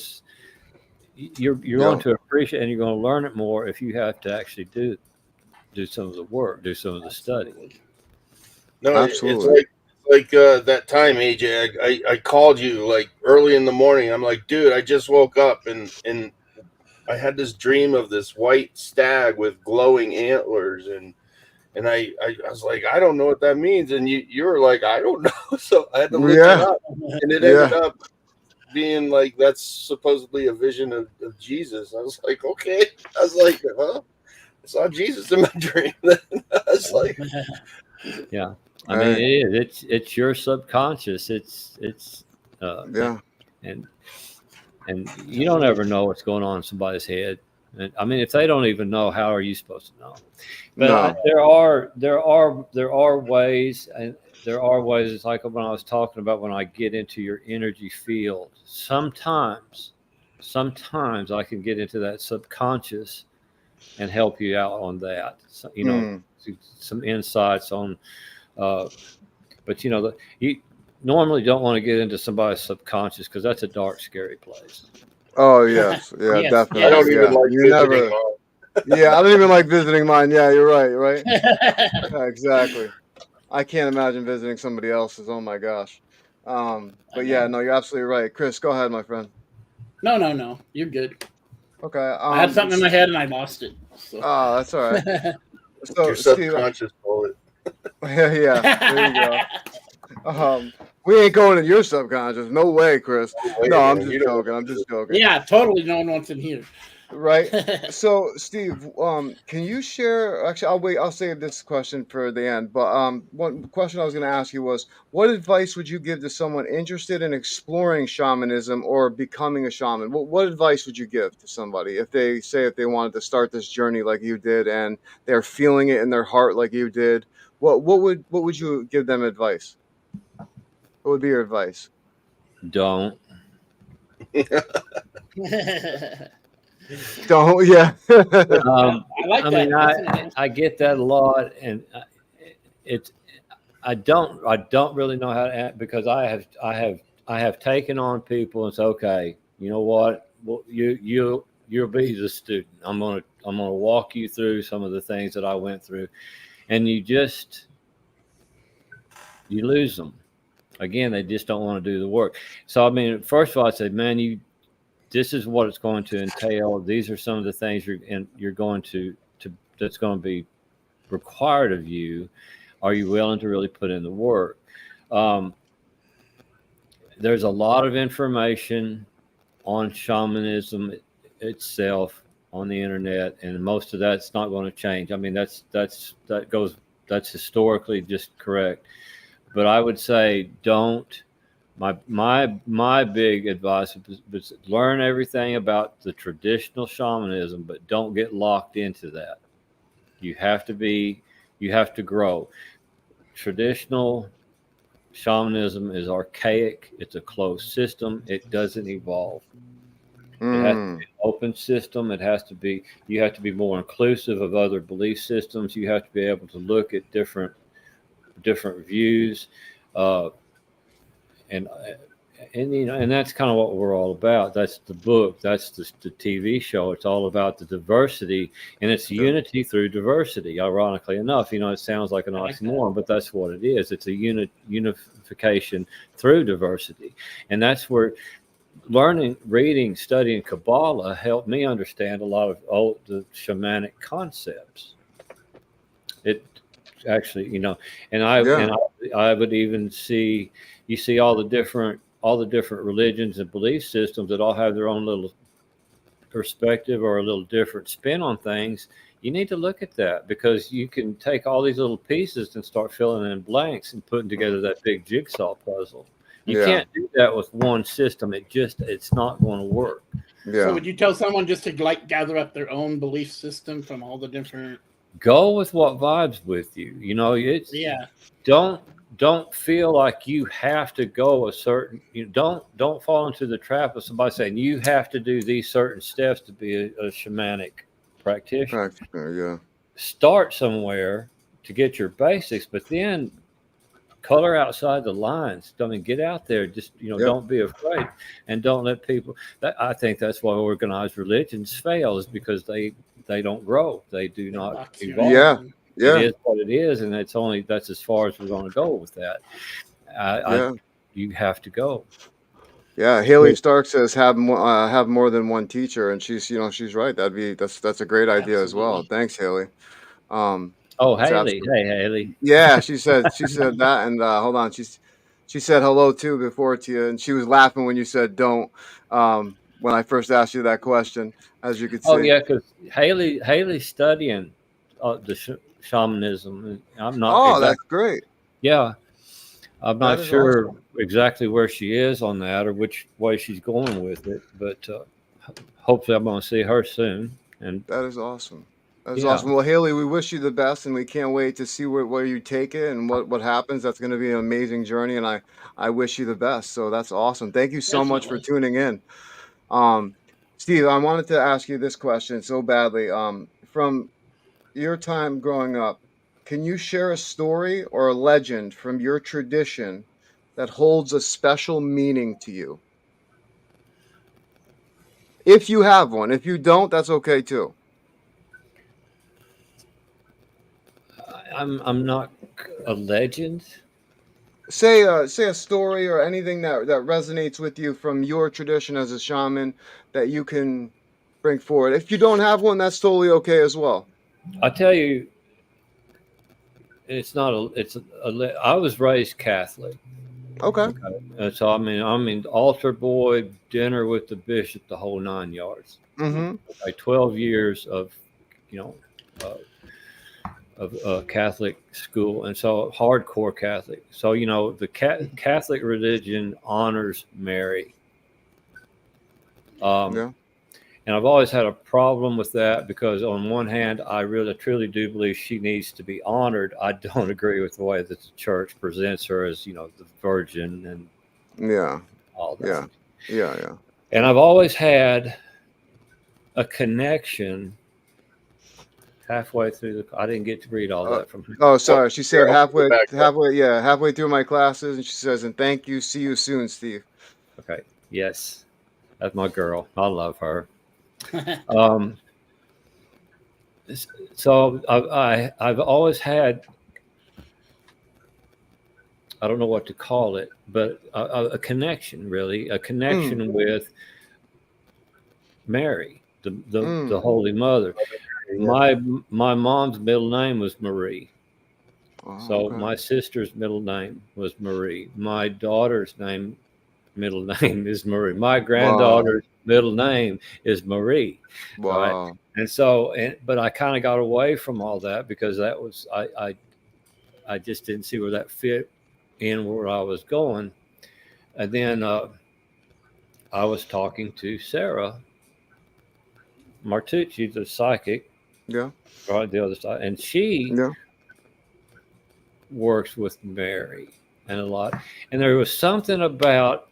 You're going to appreciate, and you're going to learn it more if you have to actually do some of the work, do some of the study. No, absolutely. It's like that time, AJ. I called you like early in the morning. I'm like, dude, I just woke up and I had this dream of this white stag with glowing antlers, and I was like, I don't know what that means, and you were like, I don't know, so I had to look it up, and it ended up being like that's supposedly a vision of Jesus. I was like, okay. I was like, huh? I saw Jesus in my dream. Then I was like, yeah. I mean, it is. It's your subconscious. It's and you don't ever know what's going on in somebody's head. And I mean, if they don't even know, how are you supposed to know? But there are ways, and there are ways. It's like when I was talking about when I get into your energy field. Sometimes I can get into that subconscious and help you out on that. So, some insights on. But you normally don't want to get into somebody's subconscious because that's a dark, scary place. Oh yes, yeah, definitely. I don't even like visiting mine. I don't even like visiting mine. Yeah, you're right. Yeah, exactly. I can't imagine visiting somebody else's. Oh my gosh. But yeah, no, you're absolutely right. Chris, go ahead, my friend. No, you're good. Okay. I had something in my head and I lost it. So. Oh, that's all right. So, your subconscious bullet. Yeah, there you go. We ain't going in your subconscious. No way, Chris. No, I'm just joking. Yeah, totally. No one wants in here. Right. So, Steve, can you share? Actually, I'll save this question for the end. But one question I was going to ask you was, what advice would you give to someone interested in exploring shamanism or becoming a shaman? What advice would you give to somebody if they wanted to start this journey like you did and they're feeling it in their heart like you did? What would you give them advice? What would be your advice? Don't. Don't. Yeah. I like that. I get that a lot, and I don't really know how to act because I have taken on people and said, okay, you know what? Well, you'll be the student. I'm gonna walk you through some of the things that I went through, and you lose them. Again, they just don't want to do the work. So, I mean, first of all, I said, man, this is what it's going to entail. These are some of the things you're going to that's going to be required of you. Are you willing to really put in the work? There's a lot of information on shamanism itself on the internet, and most of that's not going to change. I mean, that's historically just correct. But I would say don't. My big advice is learn everything about the traditional shamanism, but don't get locked into that. You have to grow. Traditional shamanism is archaic. It's a closed system. It doesn't evolve. It has to be an open system. You have to be more inclusive of other belief systems. You have to be able to look at different views, and that's kind of what we're all about. That's the book. That's the TV show. It's all about the diversity, and it's unity through diversity. Ironically enough, it sounds like an oxymoron, but that's what it is. It's a unification through diversity, and that's where learning, reading, studying Kabbalah helped me understand a lot of the shamanic concepts. It actually, and I would even see all the different religions and belief systems that all have their own little perspective or a little different spin on things. You need to look at that because you can take all these little pieces and start filling in blanks and putting together that big jigsaw puzzle. You can't do that with one system. It's not going to work. Yeah. So would you tell someone just to gather up their own belief system from all the different? Go with what vibes with you. don't feel like you have to go a certain, don't fall into the trap of somebody saying you have to do these certain steps to be a shamanic practitioner. Yeah. Start somewhere to get your basics, but then color outside the lines. I mean, get out there. Just don't be afraid, and don't let people. I think that's why organized religions fail, is because they don't grow. They do not evolve. Yeah. It is what it is, and that's as far as we're going to go with that. You have to go. Yeah, Haley Stark says have more than one teacher, and she's right. That's a great idea as well. Thanks, Haley. Haley, hey Haley. Yeah, she said that, and hold on, she said hello too before to you, and she was laughing when you said don't. When I first asked you that question, as you could see. Oh yeah, because Haley's studying the shamanism. I'm not. Oh, that's great. Yeah. I'm not sure exactly where she is on that or which way she's going with it, but hopefully I'm going to see her soon. And that is awesome. That's awesome. Well, Haley, we wish you the best, and we can't wait to see where you take it and what happens. That's going to be an amazing journey, and I wish you the best. So that's awesome. Thank you so much for tuning in. Steve, I wanted to ask you this question so badly. From your time growing up, can you share a story or a legend from your tradition that holds a special meaning to you? If you have one. If you don't, that's okay too. I'm not a legend. Say a story or anything that resonates with you from your tradition as a shaman that you can bring forward. If you don't have one, that's totally okay as well. I tell you, I was raised Catholic. Okay. So I mean, altar boy, dinner with the bishop, the whole 9 yards. Mm-hmm. Like 12 years of Catholic school, and so hardcore Catholic. So the Catholic religion honors Mary. And I've always had a problem with that because on one hand, I really truly do believe she needs to be honored. I don't agree with the way that the church presents her as, the virgin and all that. Yeah. And I've always had a connection halfway through I didn't get to read all that from her. Oh, sorry. She said halfway through my classes, and she says, and thank you. See you soon, Steve. Okay. Yes. That's my girl. I love her. So I've always had, I don't know what to call it, but a connection, really, with Mary, the Holy Mother. My mom's middle name was Marie. So my sister's middle name was Marie. My daughter's middle name is Marie. My granddaughter's middle name is Marie. Wow. Right? And so, but I kind of got away from all that because that was, I just didn't see where that fit in where I was going. And then I was talking to Sarah Martucci, the psychic. Yeah. Right, the other side. And she works with Mary and a lot. And there was something about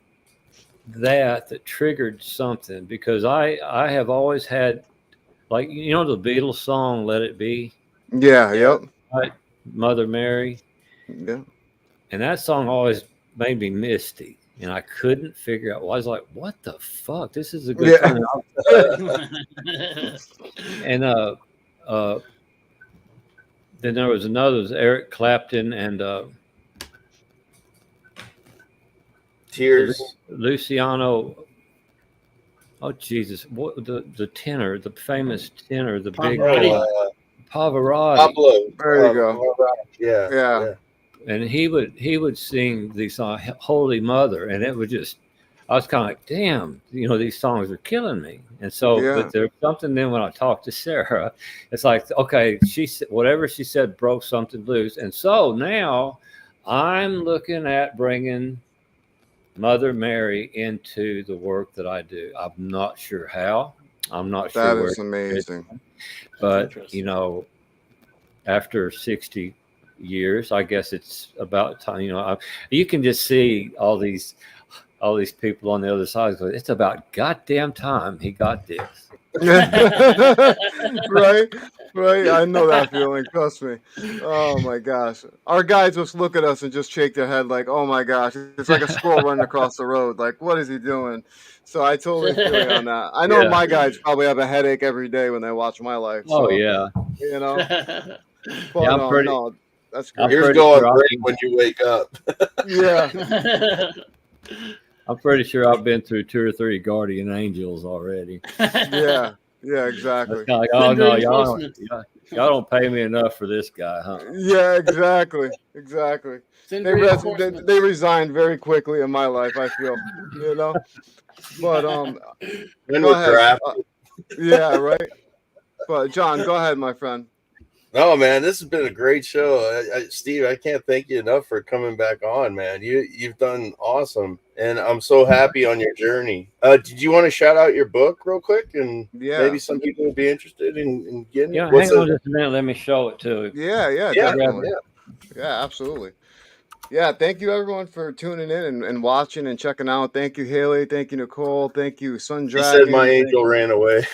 that triggered something because I have always had, like, the Beatles song "Let It Be." Yep. Right, Mother Mary. Yeah. And that song always made me misty, and I couldn't figure out. Well, I was like, "What the fuck? This is a good song." And then there was another, it was Eric Clapton and Tears. Luciano. Oh Jesus! What the tenor, the famous tenor, the big Pavarotti. Pablo. There you go. Yeah. And he would sing these Holy Mother, and it would just, I was kind of like, damn, these songs are killing me. And so, but there's something then when I talked to Sarah, it's like, okay, whatever she said broke something loose, and so now I'm looking at bringing Mother Mary into the work that I do. I'm not sure how. I'm not sure. That is amazing. But after 60 years. I guess it's about time. You can just see all these people on the other side. It's about goddamn time he got this. Right. I know that feeling. Trust me. Oh my gosh, our guides just look at us and just shake their head like, "Oh my gosh, it's like a squirrel running across the road. Like, what is he doing?" So I totally feel you on that. I know my guides probably have a headache every day when they watch my life. So, Oh yeah. But I'm pretty. No, that's great. Yours going great when you wake up. Yeah. I'm pretty sure I've been through 2 or 3 guardian angels already. Yeah, exactly. It's kind of like, oh no, y'all don't pay me enough for this guy, huh? Yeah, exactly. They resigned very quickly in my life, I feel. But go ahead. Yeah, right. But John, go ahead, my friend. No, man, this has been a great show. Steve, I can't thank you enough for coming back on, man. You've done awesome, and I'm so happy on your journey. Did you want to shout out your book real quick, and maybe some people would be interested in getting it? Hang on just a minute. Let me show it to you. Yeah, definitely. Yeah, absolutely. Yeah, thank you everyone for tuning in and watching and checking out. Thank you, Haley. Thank you, Nicole. Thank you, Sun Dragon. He said my angel ran away.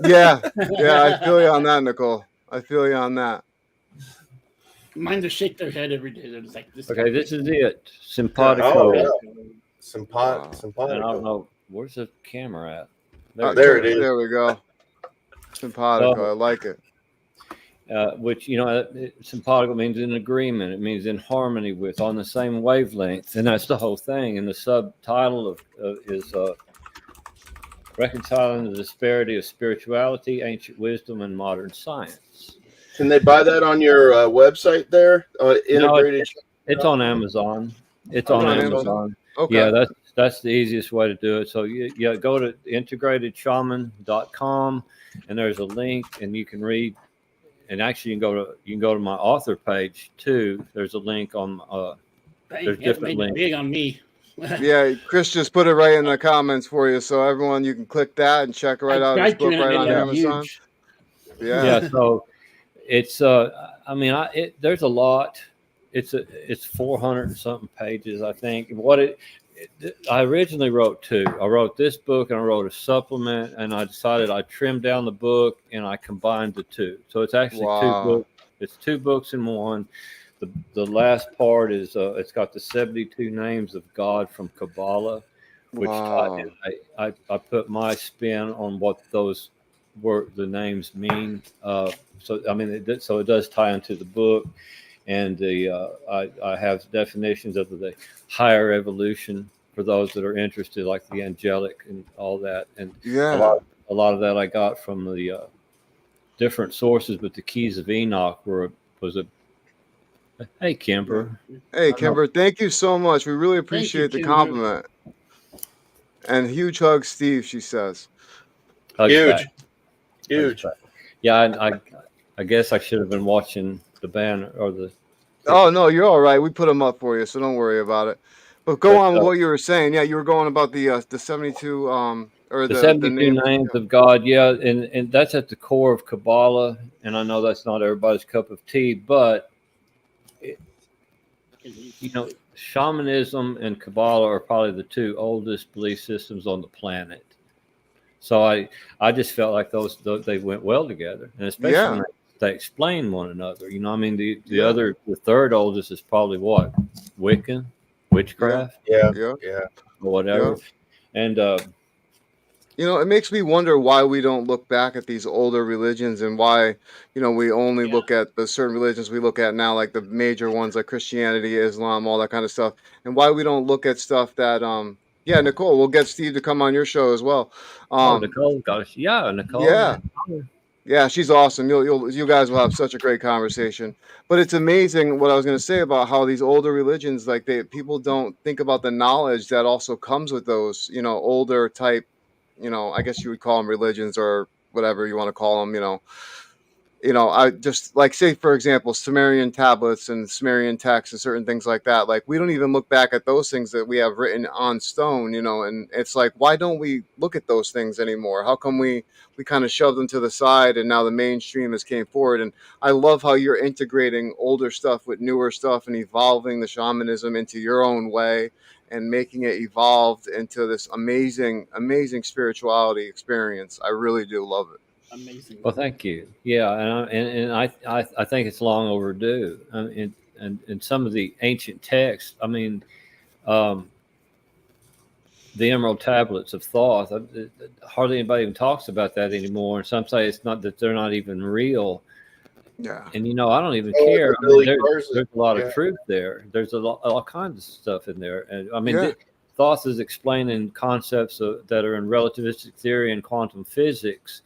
Yeah, I feel you on that, Nicole. I feel you on that. Mine just shake their head every day. They're just like, this. Okay, this is it. Simpatico. Simpatico. I don't know. Where's the camera at? There it is. There we go. Simpatico. I like it. Which, simpatico means in agreement. It means in harmony with, on the same wavelength. And that's the whole thing. And the subtitle is Reconciling the Disparity of Spirituality, Ancient Wisdom, and Modern Science. Can they buy that on your website there? Integrated. It's on Amazon. It's on Amazon. Okay. Yeah, that's the easiest way to do it. So you go to integratedShaman.com, and there's a link, and you can read. And actually, you can go to my author page too. There's a link on. There's different links. Big on me. Yeah, Chris just put it right in the comments for you, so everyone, you can click that and check out his book right on Amazon. Yeah. So it's there's a lot. It's 400 and something pages, I think. I originally wrote 2. I wrote this book and I wrote a supplement, and I decided I'd trim down the book and I combined the 2. So it's actually 2 books. It's 2 books in one. The last part is it's got the 72 names of God from Kabbalah, which I put my spin on what those the names mean. So it does tie into the book, and I have definitions of the higher evolution for those that are interested, like the angelic and all that. And a lot of that I got from the different sources, but the Keys of Enoch was a. Hey, Kimber. Hey, Kimber. Thank you so much. We really appreciate the compliment. And huge hug, Steve, she says. Huge. Yeah, I guess I should have been watching the banner or the. Oh, no, you're all right. We put them up for you, so don't worry about it. But go on with what you were saying. Yeah, you were going about the 72 or the 72 names of God. Yeah, and that's at the core of Kabbalah. And I know that's not everybody's cup of tea, but shamanism and Kabbalah are probably the 2 oldest belief systems on the planet. So I just felt like they went well together, and especially when they explain one another. The third oldest is probably what? Witchcraft? Yeah. Or whatever. Yeah. And it makes me wonder why we don't look back at these older religions, and why, we only look at the certain religions we look at now, like the major ones like Christianity, Islam, all that kind of stuff, and why we don't look at stuff that, Nicole, we'll get Steve to come on your show as well. Nicole, Nicole. Yeah, she's awesome. You guys will have such a great conversation. But it's amazing what I was going to say about how these older religions, like people don't think about the knowledge that also comes with those, older type, I guess you would call them religions or whatever you want to call them. I just like, say, for example, Sumerian tablets and Sumerian texts and certain things like that. Like, we don't even look back at those things that we have written on stone, and it's like, why don't we look at those things anymore? How come we kind of shove them to the side, and now the mainstream has came forward? And I love how you're integrating older stuff with newer stuff and evolving the shamanism into your own way and making it evolved into this amazing, amazing spirituality experience. I really do love it. Amazing. Well, thank you. Yeah, and I think it's long overdue. And some of the ancient texts, I mean, the Emerald Tablets of Thoth, hardly anybody even talks about that anymore. And some say it's not, that they're not even real. Yeah. And I don't even care. I mean, there's a lot of truth there. There's all kinds of stuff in there. And I mean, Thoth is explaining concepts that are in relativistic theory and quantum physics.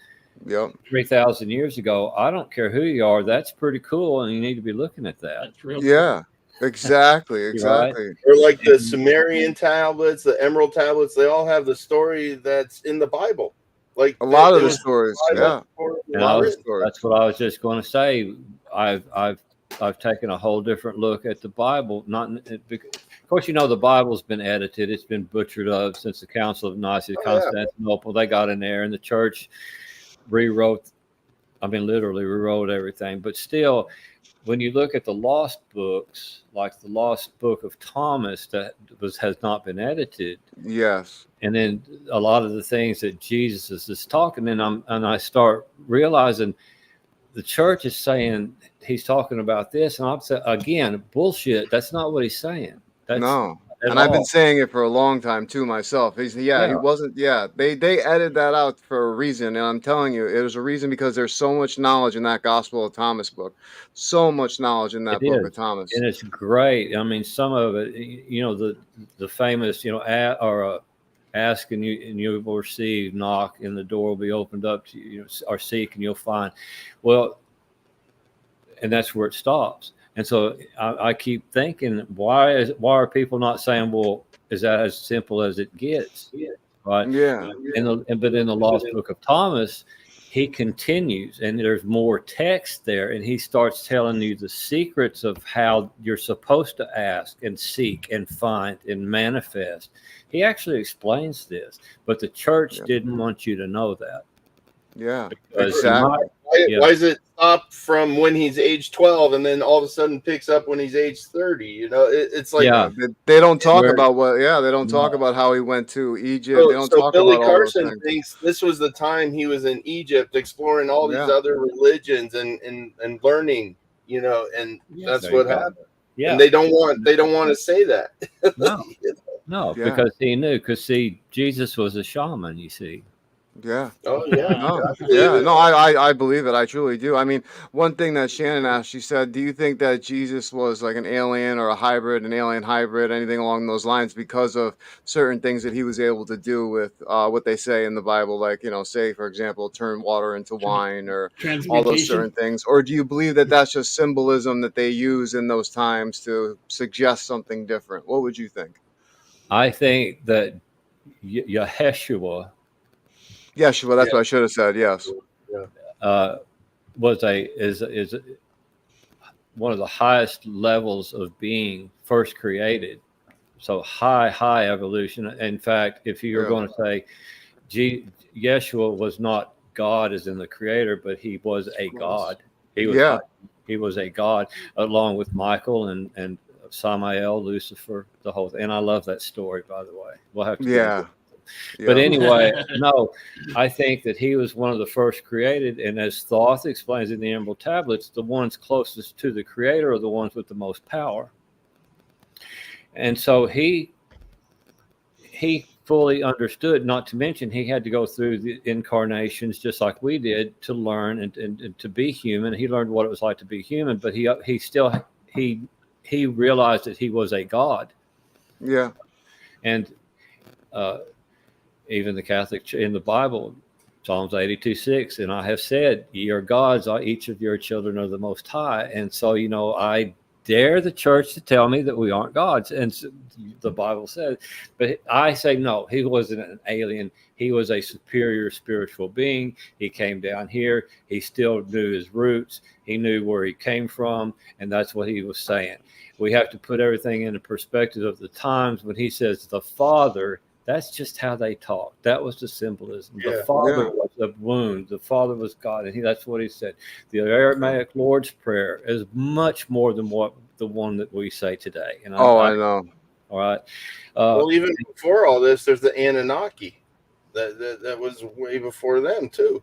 Yep. 3,000 years ago. I don't care who you are. That's pretty cool, and you need to be looking at that. That's real. Yeah. Exactly. Right? Or like the Sumerian tablets, the Emerald tablets. They all have the story that's in the Bible. Like a lot of the stories. Yeah. That's what I was just going to say. I've taken a whole different look at the Bible. Of course, the Bible's been edited. It's been butchered up since the Council of Nicaea, Constantinople. They got in there, and the church literally rewrote everything. But still, when you look at the lost books, like the lost book of Thomas that has not been edited. Yes. And then a lot of the things that Jesus is talking, and I start realizing the church is saying he's talking about this, and I'm saying, again, bullshit. That's not what he's saying. No. And I've been saying it for a long time too myself. He wasn't. Yeah, they edited that out for a reason, and I'm telling you, it was a reason because there's so much knowledge in that Gospel of Thomas book, so much knowledge in that book of Thomas, and it's great. I mean, some of it, the famous, ask and you will receive, knock and the door will be opened up to you, or seek and you'll find. Well, and that's where it stops. And so I keep thinking, why are people not saying, well, is that as simple as it gets? Right? Yeah. But in the Lost Book of Thomas, he continues, and there's more text there, and he starts telling you the secrets of how you're supposed to ask and seek and find and manifest. He actually explains this, but the church didn't want you to know that. Yeah, exactly. Why is it stop from when he's age 12 and then all of a sudden picks up when he's age 30? It's like they don't talk about they don't talk about how he went to Egypt. They don't talk Billy about Carson all those thinks this was the time he was in Egypt exploring all these other religions and learning, and that's what happened. Yeah, and they don't want to say that. No, because he knew. Because see, Jesus was a shaman. You see. Yeah. Oh yeah. No, I believe it. I truly do. I mean, one thing that Shannon asked, she said, "Do you think that Jesus was like an alien or an alien hybrid, anything along those lines, because of certain things that he was able to do with what they say in the Bible, like say for example, turn water into wine or all those certain things, or do you believe that that's just symbolism that they use in those times to suggest something different? What would you think?" I think that Yeshua. That's what I should have said. Yes. Is one of the highest levels of being first created. So high evolution. In fact, if you're going to say Yeshua was not God as in the creator, but he was a God. He was a God along with Michael and Samael, Lucifer, the whole thing. And I love that story, by the way. We'll have to But anyway, no, I think that he was one of the first created. And as Thoth explains in the Emerald Tablets, the ones closest to the creator are the ones with the most power. And so he fully understood, not to mention he had to go through the incarnations just like we did to learn and to be human. He learned what it was like to be human, but he realized that he was a God. Yeah. And even the Catholic in the Bible, Psalms 82:6, and I have said, ye are gods, each of your children are the Most High. And so, I dare the church to tell me that we aren't gods. And the Bible says, but I say, no, he wasn't an alien. He was a superior spiritual being. He came down here. He still knew his roots. He knew where he came from. And that's what he was saying. We have to put everything into perspective of the times. When he says the Father, that's just how they talk. That was the symbolism. The Father was the wound. The Father was God. And that's what he said. The Aramaic Lord's Prayer is much more than what the one that we say today. And I know. All right. Well, even before all this, there's the Anunnaki. That was way before them too.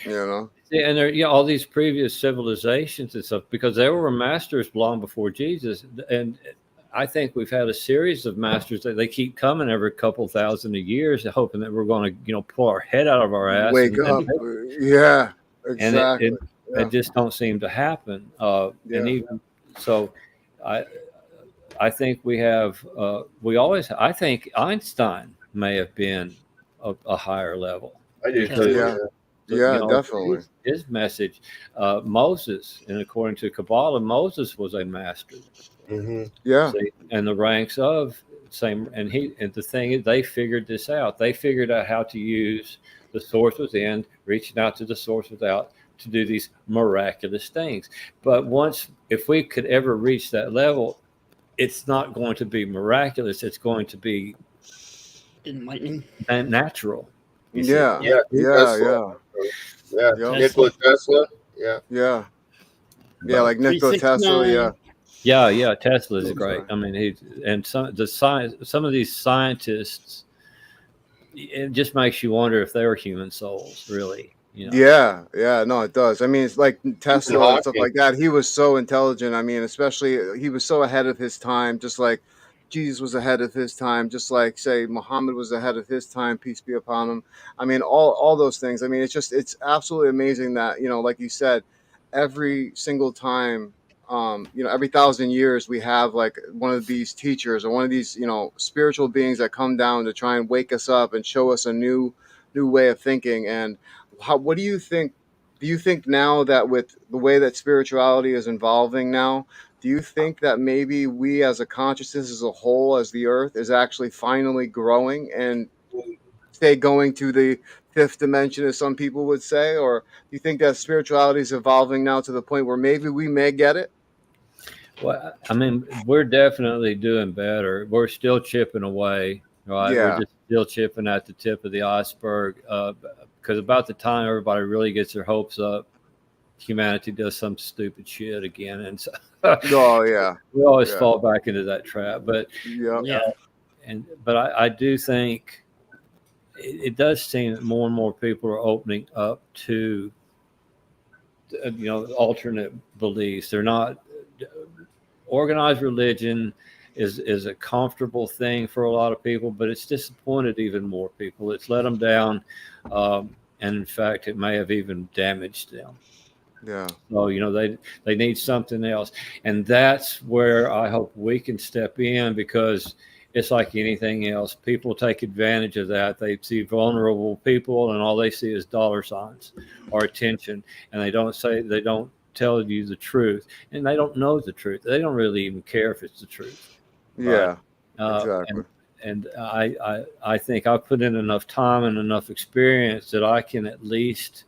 You know. And there, all these previous civilizations and stuff, because they were masters long before Jesus. And I think we've had a series of masters that they keep coming every couple thousand of years, hoping that we're going to, pull our head out of our ass. Wake up. Yeah, exactly. And it just don't seem to happen. And even so, I think we have, I think Einstein may have been a higher level. I do too. Definitely. His message, Moses, and according to Kabbalah, Moses was a master. Mm-hmm. Yeah. See, and the ranks of same, and the thing is, they figured this out. They figured out how to use the source within, reaching out to the source without, to do these miraculous things. But if we could ever reach that level, it's not going to be miraculous. It's going to be enlightening and natural. Yeah. Nikola Tesla. Like Nikola Tesla. Yeah, Tesla is great. I mean, some of these scientists, it just makes you wonder if they were human souls, really. No, it does. I mean, it's like Tesla and stuff like that. He was so intelligent. I mean, especially he was so ahead of his time, just like Jesus was ahead of his time, just like, say, Muhammad was ahead of his time, peace be upon him. I mean, all those things. I mean, it's absolutely amazing that, like you said, every single time, every 1,000 years we have like one of these teachers or one of these, spiritual beings that come down to try and wake us up and show us a new way of thinking. And what do you think? Do you think now that with the way that spirituality is evolving now, do you think that maybe we as a consciousness as a whole, as the earth, is actually finally growing and going to the fifth dimension, as some people would say? Or do you think that spirituality is evolving now to the point where maybe we may get it? Well, I mean, we're definitely doing better. We're still chipping away, right? Yeah. We're just still chipping at the tip of the iceberg. Because about the time everybody really gets their hopes up, humanity does some stupid shit again, and so we always fall back into that trap. But but I do think it does seem that more and more people are opening up to alternate beliefs. They're not organized religion is a comfortable thing for a lot of people, but it's disappointed even more people. It's let them down, and in fact, it may have even damaged them. Yeah. So they need something else, and that's where I hope we can step in, because it's like anything else. People take advantage of that. They see vulnerable people, and all they see is dollar signs or attention, and they don't tell you the truth, and they don't know the truth. They don't really even care if it's the truth. Yeah, exactly. And I think I've put in enough time and enough experience that I can at least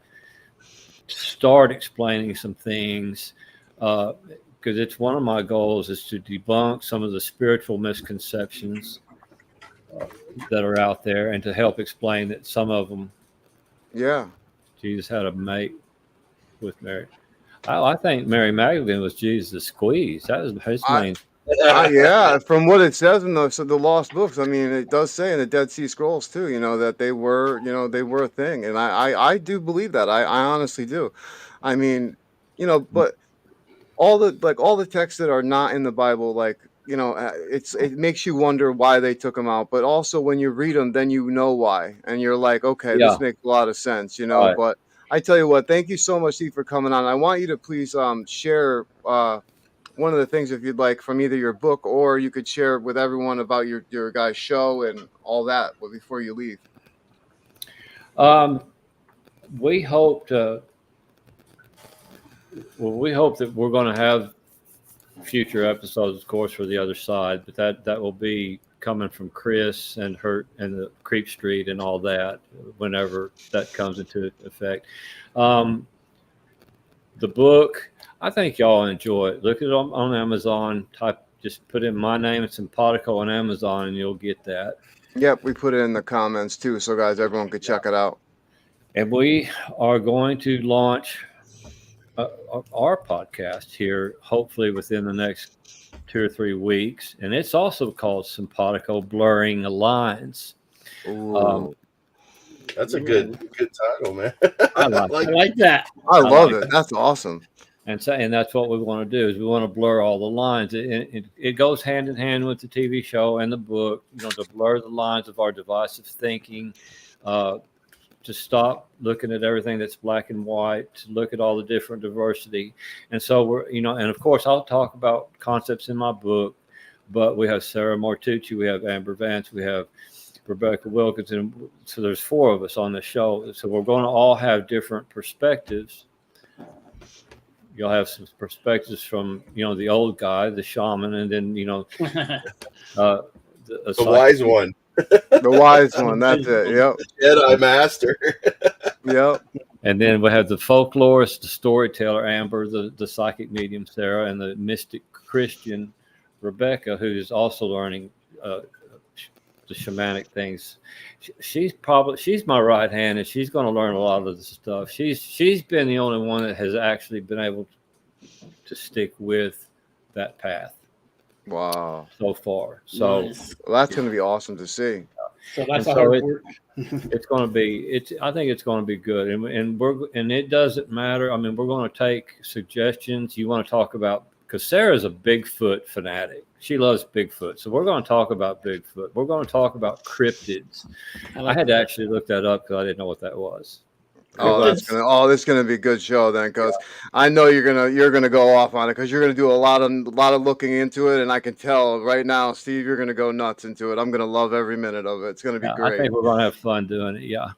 start explaining some things, because it's one of my goals is to debunk some of the spiritual misconceptions that are out there, and to help explain that some of them, Jesus had a mate with Mary. I think Mary Magdalene was Jesus' squeeze. That was his main. From what it says in the lost books, I mean, it does say in the Dead Sea Scrolls too, that they were a thing, and I do believe that. I honestly do. I mean, but all the texts that are not in the Bible, it makes you wonder why they took them out. But also when you read them, then you know why, and you're like, okay, this makes a lot of sense, Right. But I tell you what, thank you so much, Steve, for coming on. I want you to please share one of the things, if you'd like, from either your book, or you could share with everyone about your guys' show and all that before you leave. We hope that we're going to have future episodes, of course, for the other side, but that will be coming from Chris and the Creep Street and all that whenever that comes into effect. The book, I think y'all enjoy it. Look at it on Amazon. Just put in my name and Simpatico on Amazon, and you'll get that. Yep, we put it in the comments too, so guys, everyone could check it out. And we are going to launch our podcast here, hopefully within the next 2 or 3 weeks, and it's also called Simpatico Blurring the Lines. That's a good title, man. I like that. I love it. That's awesome. And that's what we want to do, is we want to blur all the lines. It goes hand in hand with the TV show and the book, to blur the lines of our divisive thinking, to stop looking at everything that's black and white, to look at all the different diversity. And so we're, and of course I'll talk about concepts in my book, but we have Sarah Martucci, we have Amber Vance, we have Rebecca Wilkinson. So there's 4 of us on the show. So we're going to all have different perspectives. You'll have some perspectives from, the old guy, the shaman, and then, the wise one. The wise one, that's it. Yep. Jedi master. Yep. And then we have the folklorist, the storyteller, Amber, the psychic medium, Sarah, and the mystic Christian, Rebecca, who is also learning the shamanic things. She's my right hand, and she's going to learn a lot of the stuff. She's been the only one that has actually been able to stick with that path. Wow. So far. So Nice. Well, that's going to be awesome to see. So that's a hard work. It's going to be. I think it's going to be good, and it doesn't matter. I mean, we're going to take suggestions. You want to talk about, because Sarah's a Bigfoot fanatic. She loves Bigfoot, so we're going to talk about Bigfoot. We're going to talk about cryptids. I had to actually look that up because I didn't know what that was. This is gonna be a good show then, because I know you're gonna go off on it, because you're gonna do a lot of looking into it, and I can tell right now, Steve, you're gonna go nuts into it. I'm gonna love every minute of it. It's gonna be great. I think we're gonna have fun doing it. Yeah,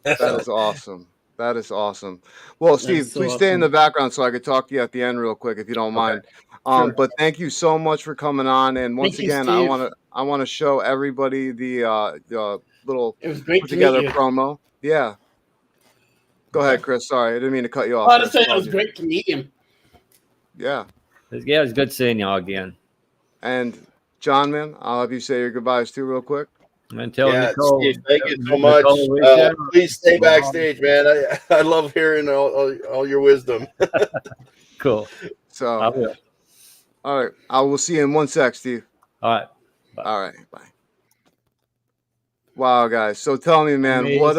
that is awesome. That is awesome. Well, Steve, please stay in the background so I could talk to you at the end real quick, if you don't mind. Sure. But thank you so much for coming on. And once again, I want to show everybody the little put together promo. Yeah. Go ahead, Chris. Sorry, I didn't mean to cut you off. I was saying it was great to meet him. Yeah. Yeah, it's good seeing y'all again. And John, man, I'll have you say your goodbyes too, real quick. And tell Nicole, Steve, thank you so much. Please stay backstage, man. I love hearing all your wisdom. Cool. So, I will. All right. I will see you in 1 sec, Steve. All right. Bye. All right. Bye. Wow, guys. So tell me, man, Amazing. what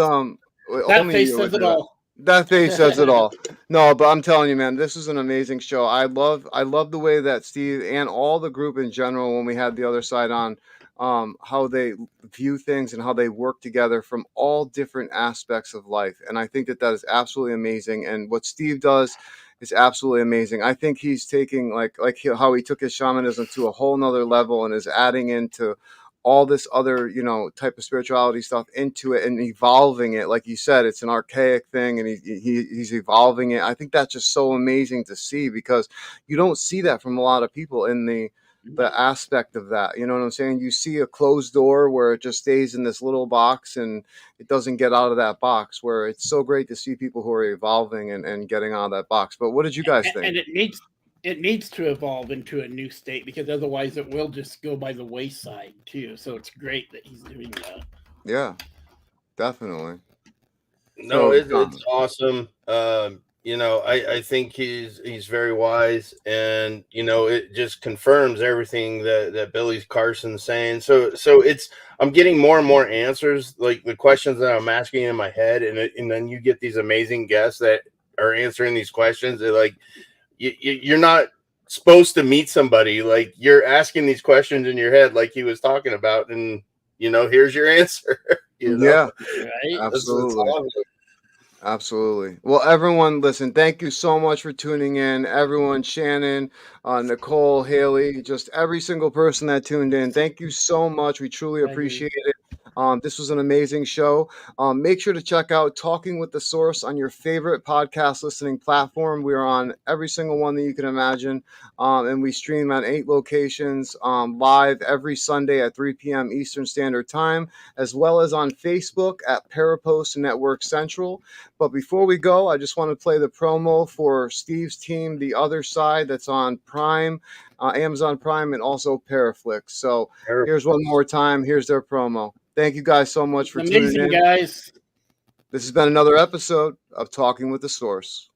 that face says it all. That face says it all. No, but I'm telling you, man, this is an amazing show. I love the way that Steve and all the group in general, when we had the other side on, how they view things and how they work together from all different aspects of life. And I think that is absolutely amazing. And what Steve does is absolutely amazing. I think he's taking how he took his shamanism to a whole nother level and is adding into all this other, type of spirituality stuff into it and evolving it. Like you said, it's an archaic thing, and he's evolving it. I think that's just so amazing to see, because you don't see that from a lot of people in the aspect of that. You know what I'm saying? You see a closed door where it just stays in this little box and it doesn't get out of that box, where it's so great to see people who are evolving and getting out of that box. But what did you guys think? And it needs to evolve into a new state, because otherwise it will just go by the wayside too. So it's great that he's doing that. Yeah, definitely. No, it's awesome. I think he's very wise, and it just confirms everything that Billy Carson's saying. So I'm getting more and more answers, like the questions that I'm asking in my head, and then you get these amazing guests that are answering these questions. They're like, you're not supposed to meet somebody, like you're asking these questions in your head, like he was talking about, and here's your answer. Yeah, right? Absolutely. Well, everyone, listen, thank you so much for tuning in. Everyone, Shannon, Nicole, Haley, just every single person that tuned in. Thank you so much. We truly appreciate it. This was an amazing show. Make sure to check out Talking with the Source on your favorite podcast listening platform. We are on every single one that you can imagine. And we stream on 8 locations live every Sunday at 3 p.m. Eastern Standard Time, as well as on Facebook at Parapost Network Central. But before we go, I just want to play the promo for Steve's team, The Other Side, that's on Prime, Amazon Prime, and also Paraflix. So here's one more time. Here's their promo. Thank you guys so much for tuning in. Guys. This has been another episode of Talking with the Source.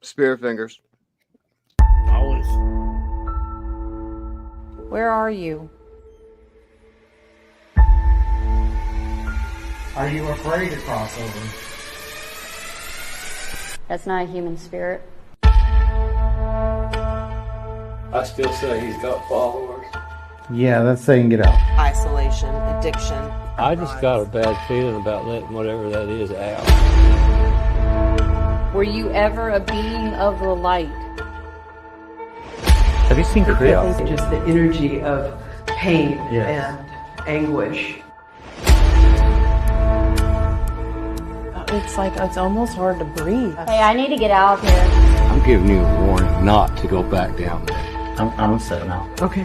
Spirit fingers. Always. Where are you? Are you afraid to cross over? That's not a human spirit. I still say he's got followers. Yeah, that's saying get out. Isolation, addiction. I just got a bad feeling about letting whatever that is out. Were you ever a being of the light? Have you seen Chris? Just the energy of pain and anguish. It's like it's almost hard to breathe. Hey, I need to get out of here. I'm giving you a warning not to go back down there. I'm setting out. Okay.